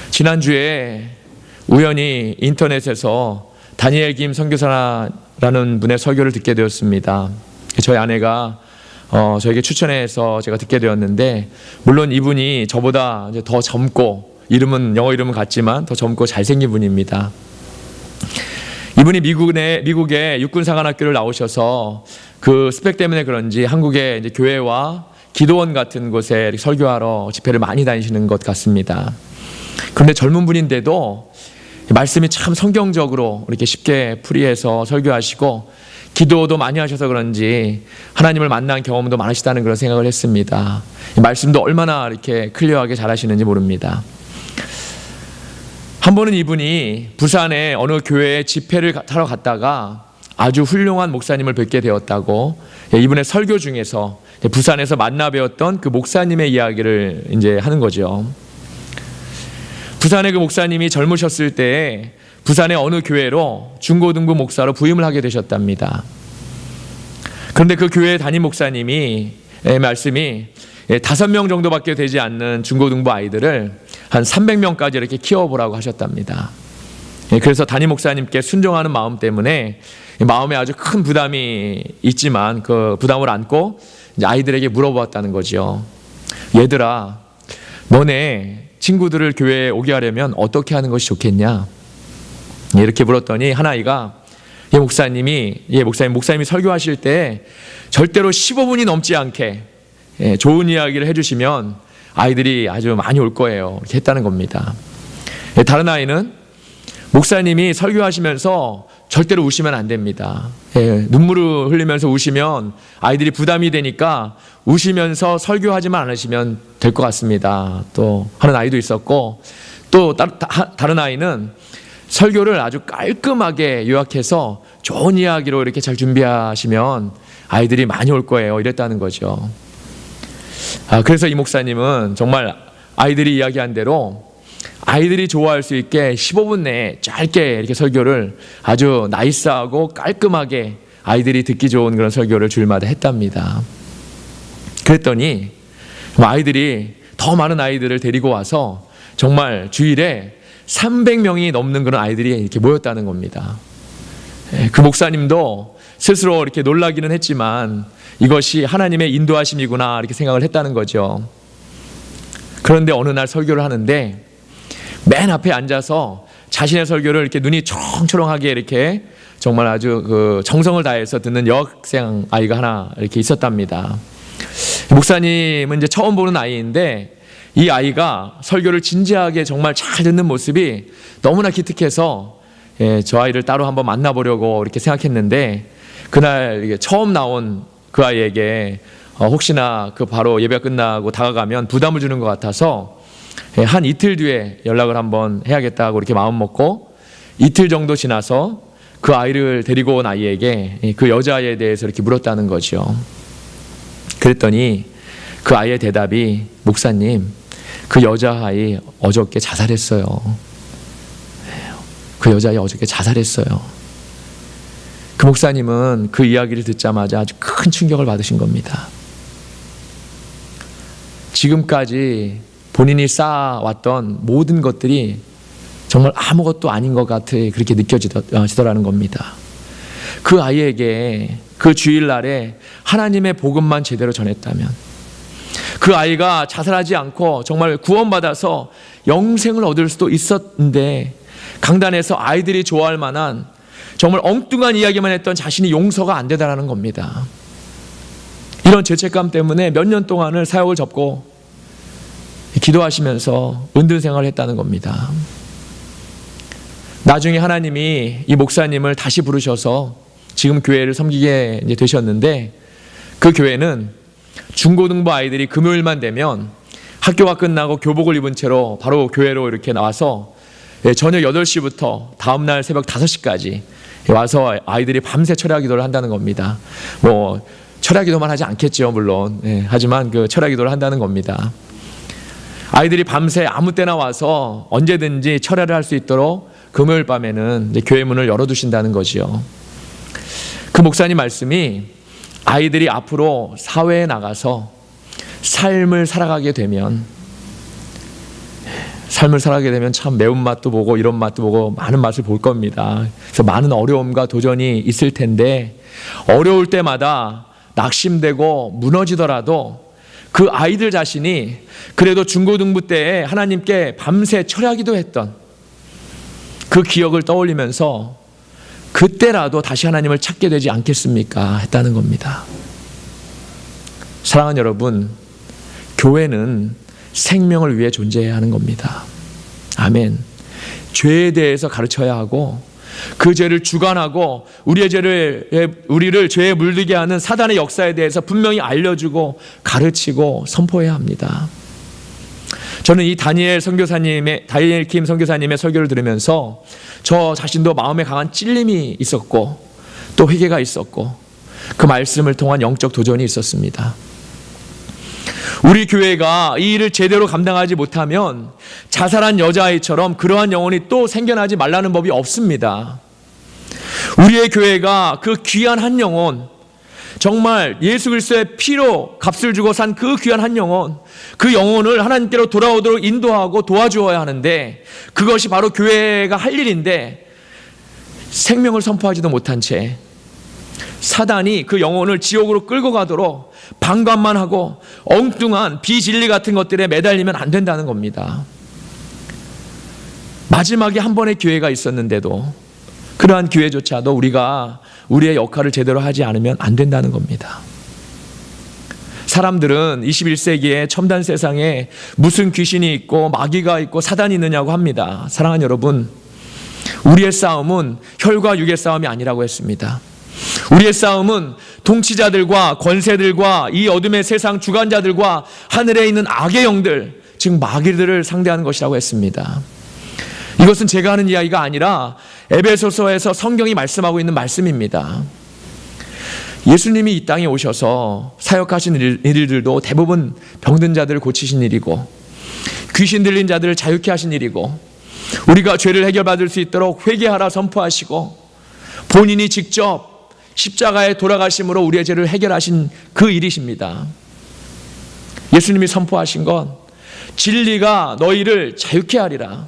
지난주에 우연히 인터넷에서 다니엘 김 선교사라는 분의 설교를 듣게 되었습니다. 저희 아내가 저에게 추천해서 제가 듣게 되었는데, 물론 이분이 저보다 이제 더 젊고 이름은 영어 이름은 같지만 더 젊고 잘생긴 분입니다. 이분이 미국의 육군사관학교를 나오셔서 그 스펙 때문에 그런지 한국의 이제 교회와 기도원 같은 곳에 설교하러 집회를 많이 다니시는 것 같습니다. 그런데 젊은 분인데도 말씀이 참 성경적으로 이렇게 쉽게 풀이해서 설교하시고 기도도 많이 하셔서 그런지 하나님을 만난 경험도 많으시다는 그런 생각을 했습니다. 말씀도 얼마나 이렇게 클리어하게 잘하시는지 모릅니다. 한 번은 이분이 부산의 어느 교회에 집회를 타러 갔다가 아주 훌륭한 목사님을 뵙게 되었다고, 이분의 설교 중에서 부산에서 만나 뵈었던 그 목사님의 이야기를 이제 하는 거죠. 부산의 그 목사님이 젊으셨을 때에 부산의 어느 교회로 중고등부 목사로 부임을 하게 되셨답니다. 그런데 그 교회 담임 목사님이 말씀이 5명 정도밖에 되지 않는 중고등부 아이들을 한 300명까지 이렇게 키워보라고 하셨답니다. 그래서 담임 목사님께 순종하는 마음 때문에 마음에 아주 큰 부담이 있지만 그 부담을 안고 이제 아이들에게 물어보았다는 거죠. 얘들아, 너네 친구들을 교회에 오게 하려면 어떻게 하는 것이 좋겠냐? 이렇게 물었더니 한 아이가 목사님이 설교하실 때 절대로 15분이 넘지 않게 좋은 이야기를 해주시면 아이들이 아주 많이 올 거예요. 이렇게 했다는 겁니다. 다른 아이는 목사님이 설교하시면서 절대로 우시면 안 됩니다. 눈물을 흘리면서 우시면 아이들이 부담이 되니까 우시면서 설교하지만 않으시면 될 것 같습니다. 또 하는 아이도 있었고, 또 다른 아이는 설교를 아주 깔끔하게 요약해서 좋은 이야기로 이렇게 잘 준비하시면 아이들이 많이 올 거예요. 이랬다는 거죠. 그래서 이 목사님은 정말 아이들이 이야기한 대로 아이들이 좋아할 수 있게 15분 내에 짧게 이렇게 설교를 아주 나이스하고 깔끔하게 아이들이 듣기 좋은 그런 설교를 주일마다 했답니다. 그랬더니 아이들이 더 많은 아이들을 데리고 와서 정말 주일에 300명이 넘는 그런 아이들이 이렇게 모였다는 겁니다. 그 목사님도 스스로 이렇게 놀라기는 했지만 이것이 하나님의 인도하심이구나 이렇게 생각을 했다는 거죠. 그런데 어느 날 설교를 하는데 맨 앞에 앉아서 자신의 설교를 이렇게 눈이 초롱초롱하게 이렇게 정말 아주 그 정성을 다해서 듣는 여학생 아이가 하나 이렇게 있었답니다. 목사님은 이제 처음 보는 아이인데 이 아이가 설교를 진지하게 정말 잘 듣는 모습이 너무나 기특해서 저 아이를 따로 한번 만나보려고 이렇게 생각했는데 그날 처음 나온 그 아이에게 혹시나 그 바로 예배가 끝나고 다가가면 부담을 주는 것 같아서 한 이틀 뒤에 연락을 한번 해야겠다고 이렇게 마음 먹고 이틀 정도 지나서 그 아이를 데리고 온 아이에게 그 여자아이에 대해서 이렇게 물었다는 거죠. 그랬더니 그 아이의 대답이 목사님, 그 여자아이 어저께 자살했어요. 그 여자아이 어저께 자살했어요. 그 목사님은 그 이야기를 듣자마자 아주 큰 충격을 받으신 겁니다. 지금까지 본인이 쌓아왔던 모든 것들이 정말 아무것도 아닌 것 같아 그렇게 느껴지더라는 겁니다. 그 아이에게 그 주일날에 하나님의 복음만 제대로 전했다면, 그 아이가 자살하지 않고 정말 구원받아서 영생을 얻을 수도 있었는데 강단에서 아이들이 좋아할 만한 정말 엉뚱한 이야기만 했던 자신이 용서가 안 되다라는 겁니다. 이런 죄책감 때문에 몇 년 동안을 사역을 접고 기도하시면서 은둔 생활을 했다는 겁니다. 나중에 하나님이 이 목사님을 다시 부르셔서 지금 교회를 섬기게 되셨는데, 그 교회는 중고등부 아이들이 금요일만 되면 학교가 끝나고 교복을 입은 채로 바로 교회로 이렇게 나와서 저녁 8시부터 다음날 새벽 5시까지 와서 아이들이 밤새 철야 기도를 한다는 겁니다. 철야 기도만 하지 않겠죠, 물론. 하지만 그 철야 기도를 한다는 겁니다. 아이들이 밤새 아무 때나 와서 언제든지 철야를 할 수 있도록 금요일 밤에는 이제 교회 문을 열어두신다는 거지요. 그 목사님 말씀이 아이들이 앞으로 사회에 나가서 삶을 살아가게 되면 참 매운맛도 보고 이런 맛도 보고 많은 맛을 볼 겁니다. 그래서 많은 어려움과 도전이 있을 텐데, 어려울 때마다 낙심되고 무너지더라도 그 아이들 자신이 그래도 중고등부 때에 하나님께 밤새 철야기도 했던 그 기억을 떠올리면서 그때라도 다시 하나님을 찾게 되지 않겠습니까? 했다는 겁니다. 사랑하는 여러분, 교회는 생명을 위해 존재해야 하는 겁니다. 아멘. 죄에 대해서 가르쳐야 하고, 그 죄를 주관하고 우리를 죄에 물들게 하는 사단의 역사에 대해서 분명히 알려주고 가르치고 선포해야 합니다. 저는 이 다니엘 킴 선교사님의 설교를 들으면서 저 자신도 마음에 강한 찔림이 있었고 또 회개가 있었고 그 말씀을 통한 영적 도전이 있었습니다. 우리 교회가 이 일을 제대로 감당하지 못하면 자살한 여자아이처럼 그러한 영혼이 또 생겨나지 말라는 법이 없습니다. 우리의 교회가 그 귀한 한 영혼, 정말 예수 그리스도의 피로 값을 주고 산 그 귀한 한 영혼, 그 영혼을 하나님께로 돌아오도록 인도하고 도와주어야 하는데, 그것이 바로 교회가 할 일인데 생명을 선포하지도 못한 채 사단이 그 영혼을 지옥으로 끌고 가도록 방관만 하고 엉뚱한 비진리 같은 것들에 매달리면 안 된다는 겁니다. 마지막에 한 번의 기회가 있었는데도 그러한 기회조차도 우리가 우리의 역할을 제대로 하지 않으면 안 된다는 겁니다. 사람들은 21세기의 첨단 세상에 무슨 귀신이 있고 마귀가 있고 사단이 있느냐고 합니다. 사랑하는 여러분, 우리의 싸움은 혈과 육의 싸움이 아니라고 했습니다. 우리의 싸움은 통치자들과 권세들과 이 어둠의 세상 주관자들과 하늘에 있는 악의 영들, 즉 마귀들을 상대하는 것이라고 했습니다. 이것은 제가 하는 이야기가 아니라 에베소서에서 성경이 말씀하고 있는 말씀입니다. 예수님이 이 땅에 오셔서 사역하신 일들도 대부분 병든 자들을 고치신 일이고, 귀신 들린 자들을 자유케 하신 일이고, 우리가 죄를 해결받을 수 있도록 회개하라 선포하시고, 본인이 직접 십자가에 돌아가심으로 우리의 죄를 해결하신 그 일이십니다. 예수님이 선포하신 건 진리가 너희를 자유케 하리라.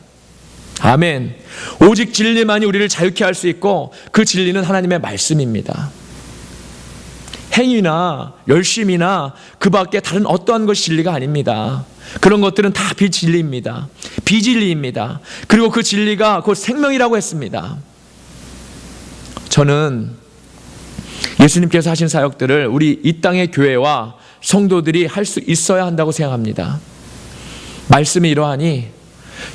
아멘. 오직 진리만이 우리를 자유케 할 수 있고, 그 진리는 하나님의 말씀입니다. 행위나 열심이나 그 밖에 다른 어떠한 것이 진리가 아닙니다. 그런 것들은 다 비진리입니다. 비진리입니다. 그리고 그 진리가 곧 생명이라고 했습니다. 저는 예수님께서 하신 사역들을 우리 이 땅의 교회와 성도들이 할 수 있어야 한다고 생각합니다. 말씀이 이러하니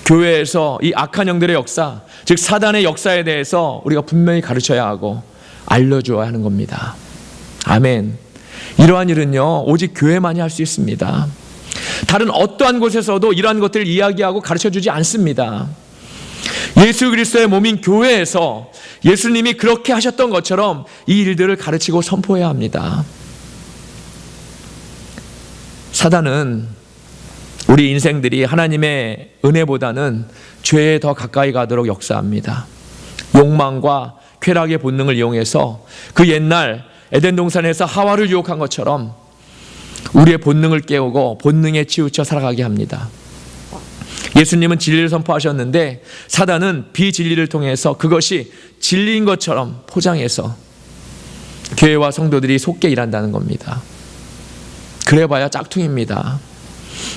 교회에서 이 악한 영들의 역사, 즉 사단의 역사에 대해서 우리가 분명히 가르쳐야 하고 알려줘야 하는 겁니다. 아멘. 이러한 일은요, 오직 교회만이 할 수 있습니다. 다른 어떠한 곳에서도 이러한 것들을 이야기하고 가르쳐주지 않습니다. 예수 그리스도의 몸인 교회에서 예수님이 그렇게 하셨던 것처럼 이 일들을 가르치고 선포해야 합니다. 사단은 우리 인생들이 하나님의 은혜보다는 죄에 더 가까이 가도록 역사합니다. 욕망과 쾌락의 본능을 이용해서 그 옛날 에덴 동산에서 하와를 유혹한 것처럼 우리의 본능을 깨우고 본능에 치우쳐 살아가게 합니다. 예수님은 진리를 선포하셨는데 사단은 비진리를 통해서 그것이 진리인 것처럼 포장해서 교회와 성도들이 속게 일한다는 겁니다. 그래봐야 짝퉁입니다.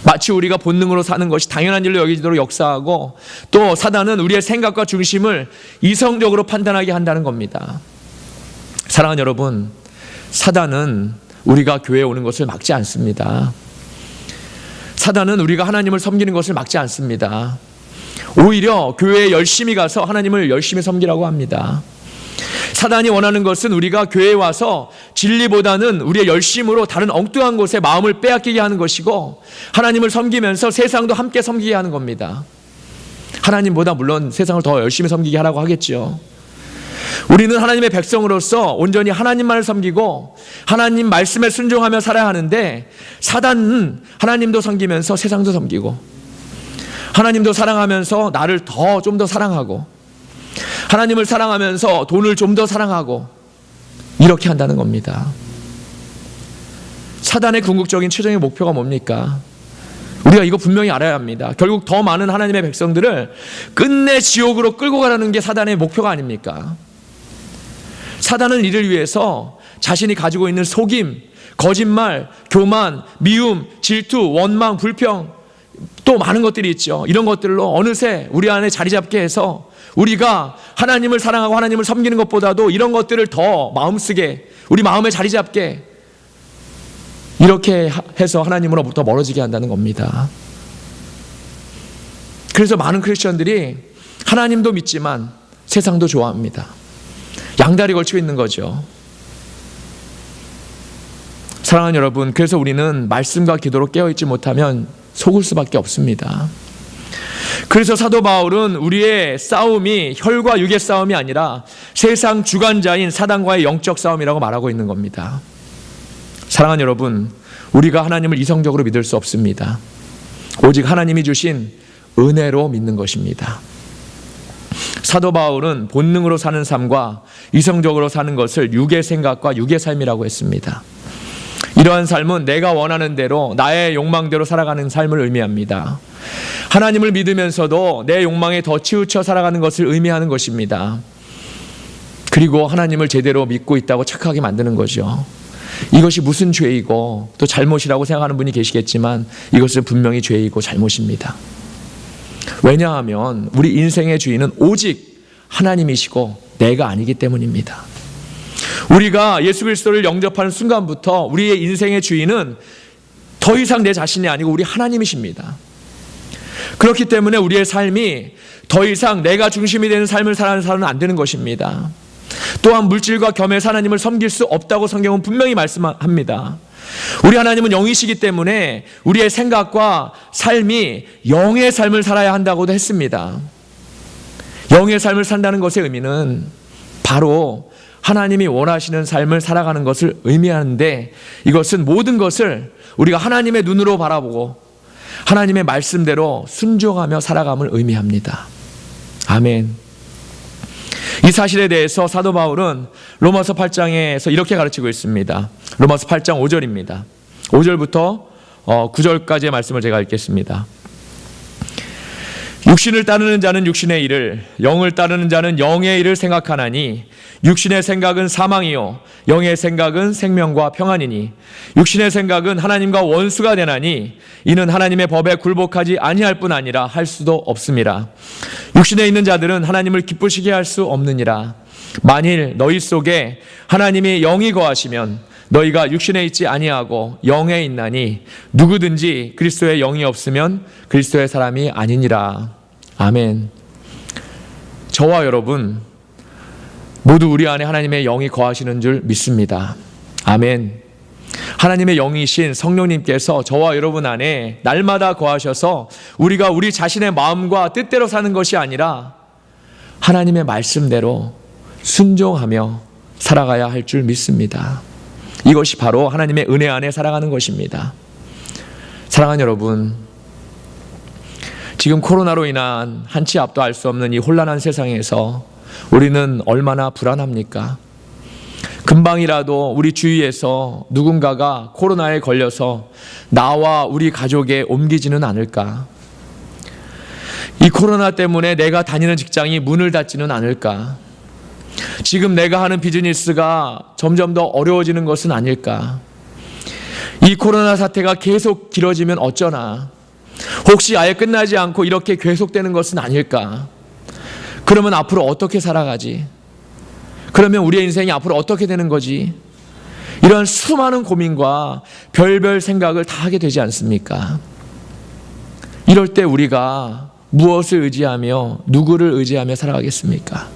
마치 우리가 본능으로 사는 것이 당연한 일로 여기도록 역사하고, 또 사단은 우리의 생각과 중심을 이성적으로 판단하게 한다는 겁니다. 사랑하는 여러분, 사단은 우리가 교회에 오는 것을 막지 않습니다. 사단은 우리가 하나님을 섬기는 것을 막지 않습니다. 오히려 교회에 열심히 가서 하나님을 열심히 섬기라고 합니다. 사단이 원하는 것은 우리가 교회에 와서 진리보다는 우리의 열심으로 다른 엉뚱한 곳에 마음을 빼앗기게 하는 것이고, 하나님을 섬기면서 세상도 함께 섬기게 하는 겁니다. 하나님보다 물론 세상을 더 열심히 섬기게 하라고 하겠죠. 우리는 하나님의 백성으로서 온전히 하나님만을 섬기고 하나님 말씀에 순종하며 살아야 하는데, 사단은 하나님도 섬기면서 세상도 섬기고, 하나님도 사랑하면서 나를 좀 더 사랑하고, 하나님을 사랑하면서 돈을 좀 더 사랑하고, 이렇게 한다는 겁니다. 사단의 궁극적인 최종의 목표가 뭡니까? 우리가 이거 분명히 알아야 합니다. 결국 더 많은 하나님의 백성들을 끝내 지옥으로 끌고 가라는 게 사단의 목표가 아닙니까? 사단은 이를 위해서 자신이 가지고 있는 속임, 거짓말, 교만, 미움, 질투, 원망, 불평, 또 많은 것들이 있죠. 이런 것들로 어느새 우리 안에 자리 잡게 해서 우리가 하나님을 사랑하고 하나님을 섬기는 것보다도 이런 것들을 더 마음쓰게, 우리 마음에 자리 잡게, 이렇게 해서 하나님으로부터 멀어지게 한다는 겁니다. 그래서 많은 크리스천들이 하나님도 믿지만 세상도 좋아합니다. 양다리 걸치고 있는 거죠. 사랑하는 여러분, 그래서 우리는 말씀과 기도로 깨어있지 못하면 속을 수밖에 없습니다. 그래서 사도 바울은 우리의 싸움이 혈과 육의 싸움이 아니라 세상 주관자인 사단과의 영적 싸움이라고 말하고 있는 겁니다. 사랑하는 여러분, 우리가 하나님을 이성적으로 믿을 수 없습니다. 오직 하나님이 주신 은혜로 믿는 것입니다. 사도 바울은 본능으로 사는 삶과 이성적으로 사는 것을 육의 생각과 육의 삶이라고 했습니다. 이러한 삶은 내가 원하는 대로 나의 욕망대로 살아가는 삶을 의미합니다. 하나님을 믿으면서도 내 욕망에 더 치우쳐 살아가는 것을 의미하는 것입니다. 그리고 하나님을 제대로 믿고 있다고 착하게 만드는 거죠. 이것이 무슨 죄이고 또 잘못이라고 생각하는 분이 계시겠지만 이것은 분명히 죄이고 잘못입니다. 왜냐하면 우리 인생의 주인은 오직 하나님이시고 내가 아니기 때문입니다. 우리가 예수 그리스도를 영접하는 순간부터 우리의 인생의 주인은 더 이상 내 자신이 아니고 우리 하나님이십니다. 그렇기 때문에 우리의 삶이 더 이상 내가 중심이 되는 삶을 살아서는 안 되는 것입니다. 또한 물질과 겸해서 하나님을 섬길 수 없다고 성경은 분명히 말씀합니다. 우리 하나님은 영이시기 때문에 우리의 생각과 삶이 영의 삶을 살아야 한다고도 했습니다. 영의 삶을 산다는 것의 의미는 바로 하나님이 원하시는 삶을 살아가는 것을 의미하는데, 이것은 모든 것을 우리가 하나님의 눈으로 바라보고 하나님의 말씀대로 순종하며 살아감을 의미합니다. 아멘. 이 사실에 대해서 사도 바울은 로마서 8장에서 이렇게 가르치고 있습니다. 로마서 8장 5절입니다. 5절부터 9절까지의 말씀을 제가 읽겠습니다. 육신을 따르는 자는 육신의 일을, 영을 따르는 자는 영의 일을 생각하나니 육신의 생각은 사망이요 영의 생각은 생명과 평안이니 육신의 생각은 하나님과 원수가 되나니 이는 하나님의 법에 굴복하지 아니할 뿐 아니라 할 수도 없음이라. 육신에 있는 자들은 하나님을 기쁘시게 할 수 없느니라. 만일 너희 속에 하나님이 영이 거하시면 너희가 육신에 있지 아니하고 영에 있나니 누구든지 그리스도의 영이 없으면 그리스도의 사람이 아니니라. 아멘. 저와 여러분 모두 우리 안에 하나님의 영이 거하시는 줄 믿습니다. 아멘. 하나님의 영이신 성령님께서 저와 여러분 안에 날마다 거하셔서 우리가 우리 자신의 마음과 뜻대로 사는 것이 아니라 하나님의 말씀대로 순종하며 살아가야 할 줄 믿습니다. 이것이 바로 하나님의 은혜 안에 살아가는 것입니다. 사랑하는 여러분, 지금 코로나로 인한 한치 앞도 알 수 없는 이 혼란한 세상에서 우리는 얼마나 불안합니까? 금방이라도 우리 주위에서 누군가가 코로나에 걸려서 나와 우리 가족에 옮기지는 않을까? 이 코로나 때문에 내가 다니는 직장이 문을 닫지는 않을까? 지금 내가 하는 비즈니스가 점점 더 어려워지는 것은 아닐까? 이 코로나 사태가 계속 길어지면 어쩌나? 혹시 아예 끝나지 않고 이렇게 계속되는 것은 아닐까? 그러면 앞으로 어떻게 살아가지? 그러면 우리의 인생이 앞으로 어떻게 되는 거지? 이런 수많은 고민과 별별 생각을 다 하게 되지 않습니까? 이럴 때 우리가 무엇을 의지하며 누구를 의지하며 살아가겠습니까?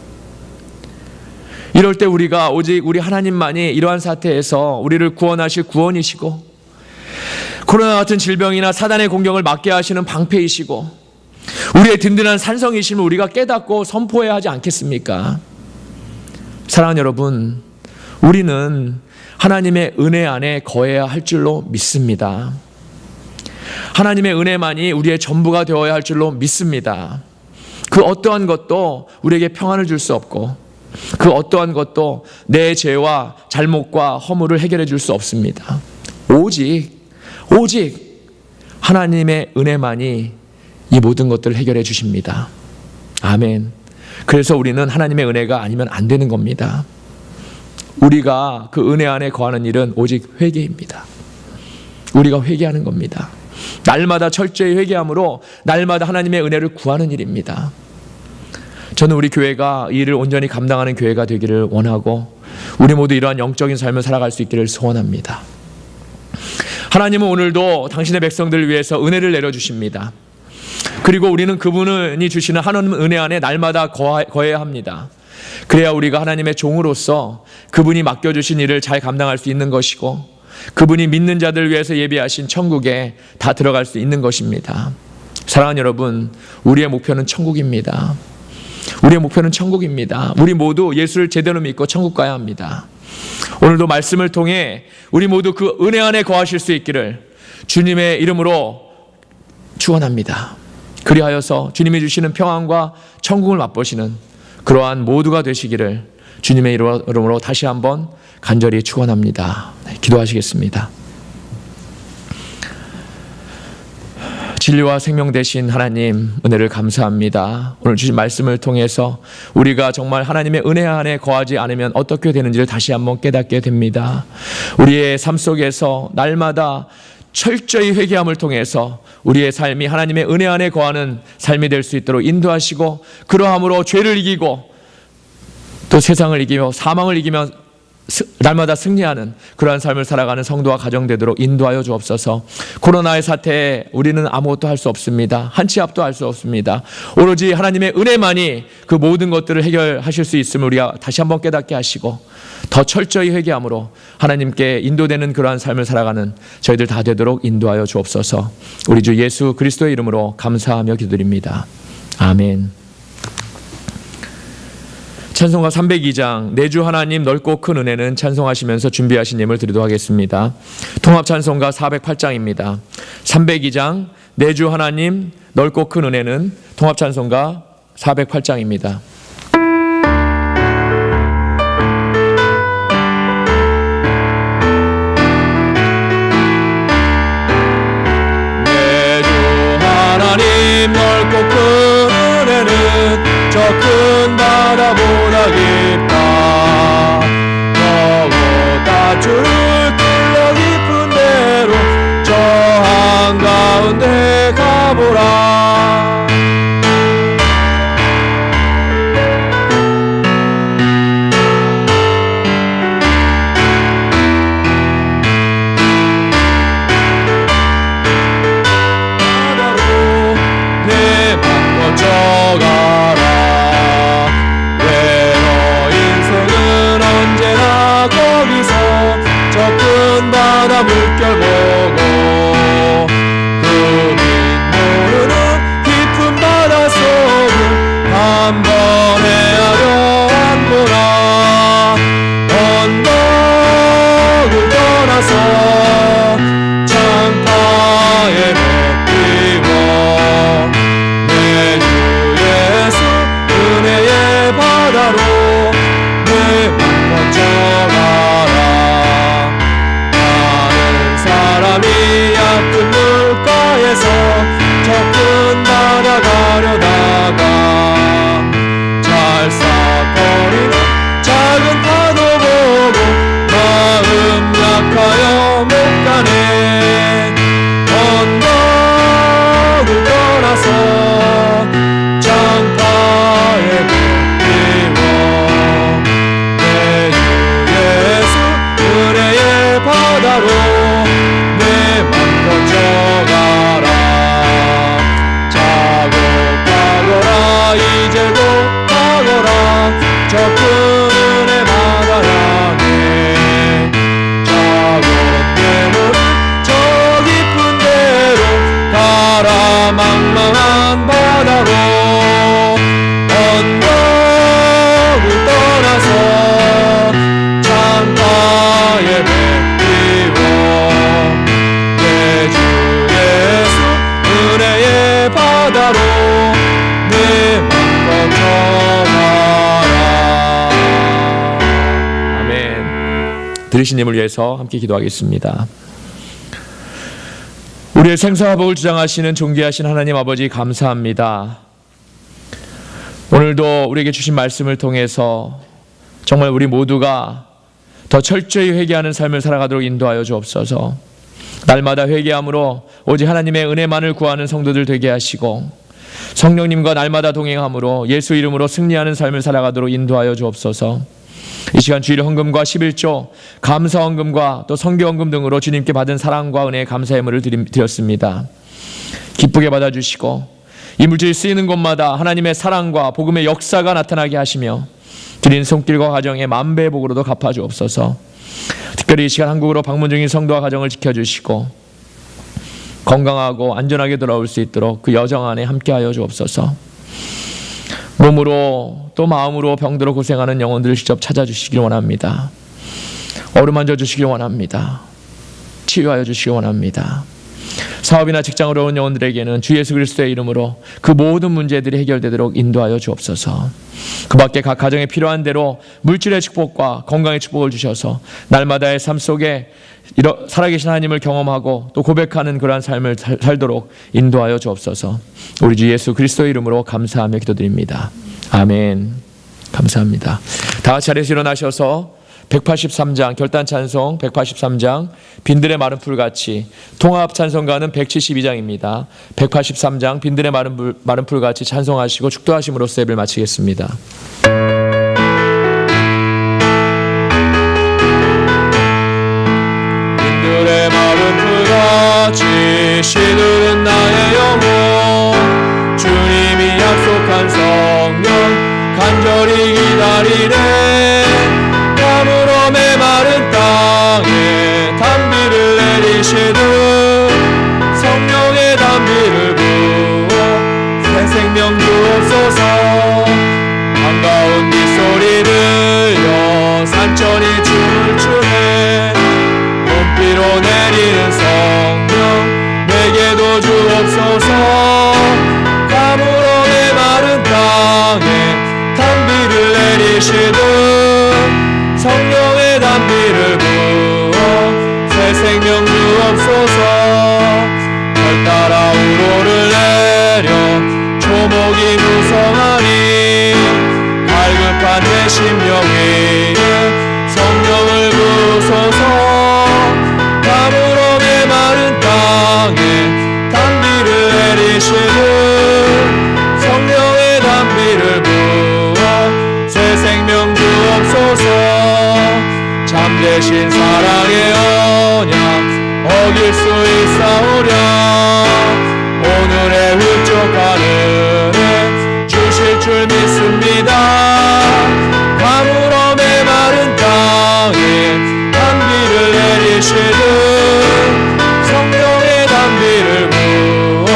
이럴 때 우리가 오직 우리 하나님만이 이러한 사태에서 우리를 구원하실 구원이시고 코로나 같은 질병이나 사단의 공격을 막게 하시는 방패이시고 우리의 든든한 산성이심을 우리가 깨닫고 선포해야 하지 않겠습니까? 사랑하는 여러분, 우리는 하나님의 은혜 안에 거해야 할 줄로 믿습니다. 하나님의 은혜만이 우리의 전부가 되어야 할 줄로 믿습니다. 그 어떠한 것도 우리에게 평안을 줄 수 없고 그 어떠한 것도 내 죄와 잘못과 허물을 해결해 줄 수 없습니다. 오직 하나님의 은혜만이 이 모든 것들을 해결해 주십니다. 아멘. 그래서 우리는 하나님의 은혜가 아니면 안 되는 겁니다. 우리가 그 은혜 안에 거하는 일은 오직 회개입니다. 우리가 회개하는 겁니다. 날마다 철저히 회개함으로 날마다 하나님의 은혜를 구하는 일입니다. 저는 우리 교회가 이 일을 온전히 감당하는 교회가 되기를 원하고 우리 모두 이러한 영적인 삶을 살아갈 수 있기를 소원합니다. 하나님은 오늘도 당신의 백성들을 위해서 은혜를 내려주십니다. 그리고 우리는 그분이 주시는 하나님 은혜 안에 날마다 거해야 합니다. 그래야 우리가 하나님의 종으로서 그분이 맡겨주신 일을 잘 감당할 수 있는 것이고 그분이 믿는 자들 위해서 예비하신 천국에 다 들어갈 수 있는 것입니다. 사랑하는 여러분, 우리의 목표는 천국입니다. 우리의 목표는 천국입니다. 우리 모두 예수를 제대로 믿고 천국 가야 합니다. 오늘도 말씀을 통해 우리 모두 그 은혜 안에 거하실 수 있기를 주님의 이름으로 축원합니다. 그리하여서 주님이 주시는 평안과 천국을 맛보시는 그러한 모두가 되시기를 주님의 이름으로 다시 한번 간절히 축원합니다. 기도하시겠습니다. 진리와 생명 되신 하나님, 은혜를 감사합니다. 오늘 주신 말씀을 통해서 우리가 정말 하나님의 은혜 안에 거하지 않으면 어떻게 되는지를 다시 한번 깨닫게 됩니다. 우리의 삶 속에서 날마다 철저히 회개함을 통해서 우리의 삶이 하나님의 은혜 안에 거하는 삶이 될 수 있도록 인도하시고, 그러함으로 죄를 이기고 또 세상을 이기며 사망을 이기며 날마다 승리하는 그러한 삶을 살아가는 성도와 가정 되도록 인도하여 주옵소서. 코로나의 사태에 우리는 아무것도 할 수 없습니다. 한 치 앞도 할 수 없습니다. 오로지 하나님의 은혜만이 그 모든 것들을 해결하실 수 있음을 우리가 다시 한번 깨닫게 하시고, 더 철저히 회개함으로 하나님께 인도되는 그러한 삶을 살아가는 저희들 다 되도록 인도하여 주옵소서. 우리 주 예수 그리스도의 이름으로 감사하며 기도드립니다. 아멘. 찬송가 302장 내 주 하나님 넓고 큰 은혜는 찬송하시면서 준비하신 예물 드리도록 하겠습니다. 통합 찬송가 408장입니다. 302장 내 주 하나님 넓고 큰 은혜는 통합 찬송가 408장입니다. 내 주 하나님 넓고 큰 은혜는 저 큰 바다보다 깊다. 저보다 주를 뚫려 깊은 데로 저 한가운데 가보라. 바다로 내 맘 걷져가라. 저 큰 바다 물결 보고 그 빛 모르는 깊은 바다 속을 한번 헤아려 안보라. 언덕을 떠나서 창가에 뱉기워 내 주 예수 은혜의 바다로 내 맘 걷져가라. 사람이 얕은 물가에서 저 큰 바다 가려다가 찰싹거리는 작은 파도 보고 마음 약하여 못 가네. 언덕을 떠나서 창가에 걷기워 내 주 예수 은혜의 바다로 이제고 가거라. 저 큰 은혜 바다 향해 작은 대물을 저 깊은 데로 가라. 망망한 바다로 언덕을 떠나서 창가에 뱉기워 내 주 예수 은혜의 바다로 아멘. 들으신 님을 위해서 함께 기도하겠습니다. 우리의 생사와 복을 주장하시는 존귀하신 하나님 아버지, 감사합니다. 오늘도 우리에게 주신 말씀을 통해서 정말 우리 모두가 더 철저히 회개하는 삶을 살아가도록 인도하여 주옵소서. 날마다 회개함으로 오직 하나님의 은혜만을 구하는 성도들 되게 하시고, 성령님과 날마다 동행함으로 예수 이름으로 승리하는 삶을 살아가도록 인도하여 주옵소서. 이 시간 주일 헌금과 11조 감사 헌금과 또 선교 헌금 등으로 주님께 받은 사랑과 은혜의 감사 예물을 드렸습니다. 기쁘게 받아주시고 이 물질이 쓰이는 곳마다 하나님의 사랑과 복음의 역사가 나타나게 하시며 드린 손길과 가정의 만배의 복으로도 갚아주옵소서. 특별히 이 시간 한국으로 방문 중인 성도와 가정을 지켜주시고 건강하고 안전하게 돌아올 수 있도록 그 여정 안에 함께하여 주옵소서. 몸으로 또 마음으로 병들어 고생하는 영혼들을 직접 찾아주시길 원합니다. 어루만져 주시길 원합니다. 치유하여 주시길 원합니다. 사업이나 직장을 어려운 영혼들에게는 주 예수 그리스도의 이름으로 그 모든 문제들이 해결되도록 인도하여 주옵소서. 그 밖에 각 가정에 필요한 대로 물질의 축복과 건강의 축복을 주셔서 날마다의 삶 속에 살아계신 하나님을 경험하고 또 고백하는 그러한 삶을 살도록 인도하여 주옵소서. 우리 주 예수 그리스도의 이름으로 감사하며 기도드립니다. 아멘. 감사합니다. 다 같이 자리에서 일어나셔서 183장 결단 찬송 183장 빈들의 마른 풀같이 통합 찬송가는 172장입니다. 183장 빈들의 마른 풀같이 찬송하시고 축도하심으로써 예배를 마치겠습니다. 빈들의 마른 풀같이 시들은 나의 영혼 주님이 약속한 성령 간절히 기다리네. 가물어 메마른 땅에 단비를 내리시듯 성령의 단비를 부어 새 생명 주옵소서. 반가운 빗소리 들려 산천이 춤을 추네. 봄비로 내리는 성령 내게도 주옵소서. 가물어 메마른 땅에 단비를 내리시듯 성령의 단비를 부어 새 생명 주옵소서. 별 따라 우로를 내려 초목이 무성하니 갈급한 내 심령 위에 성령을 부소서. 가물어 메마른 땅에 단비를 내리시듯 성령의 단비를 부어 새 생명 주옵소서. 참되신 사랑의 언약 어길 수 있사오랴. 오늘의 흡족한 은혜 주실 줄 믿습니다. 가물어 메마른 땅에 단비를 내리시듯 성령의 단비를 부어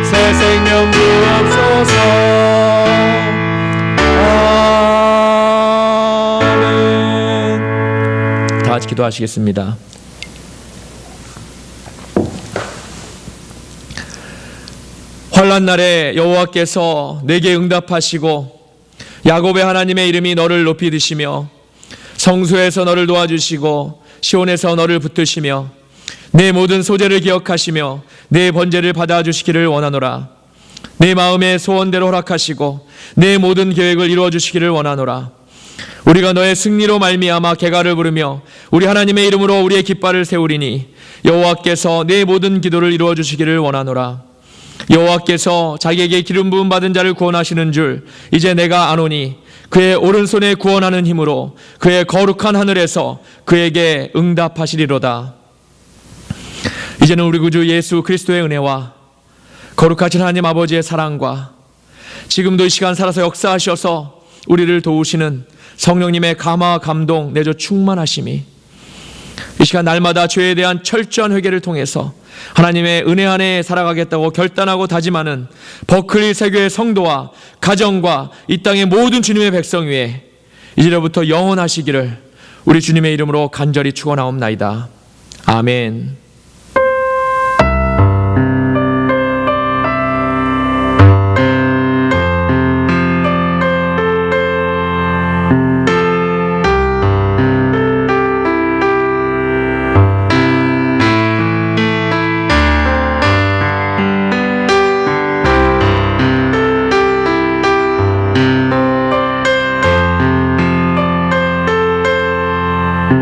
새 생명 주옵소서. 같이 기도하시겠습니다. 환난 날에 여호와께서 내게 응답하시고 야곱의 하나님의 이름이 너를 높이 드시며 성소에서 너를 도와주시고 시온에서 너를 붙드시며 내 모든 소재를 기억하시며 내 번제를 받아주시기를 원하노라. 내 마음의 소원대로 허락하시고 내 모든 계획을 이루어 주시기를 원하노라. 우리가 너의 승리로 말미암아 개가를 부르며 우리 하나님의 이름으로 우리의 깃발을 세우리니 여호와께서 내 모든 기도를 이루어 주시기를 원하노라. 여호와께서 자기에게 기름 부음 받은 자를 구원하시는 줄 이제 내가 아노니 그의 오른손에 구원하는 힘으로 그의 거룩한 하늘에서 그에게 응답하시리로다. 이제는 우리 구주 예수 그리스도의 은혜와 거룩하신 하나님 아버지의 사랑과 지금도 이 시간 살아서 역사하셔서 우리를 도우시는 성령님의 감화 감동 내조 충만하심이 이 시간 날마다 죄에 대한 철저한 회개를 통해서 하나님의 은혜 안에 살아가겠다고 결단하고 다짐하는 버클리 세교의 성도와 가정과 이 땅의 모든 주님의 백성 위에 이제로부터 영원하시기를 우리 주님의 이름으로 간절히 축원하옵나이다. 아멘.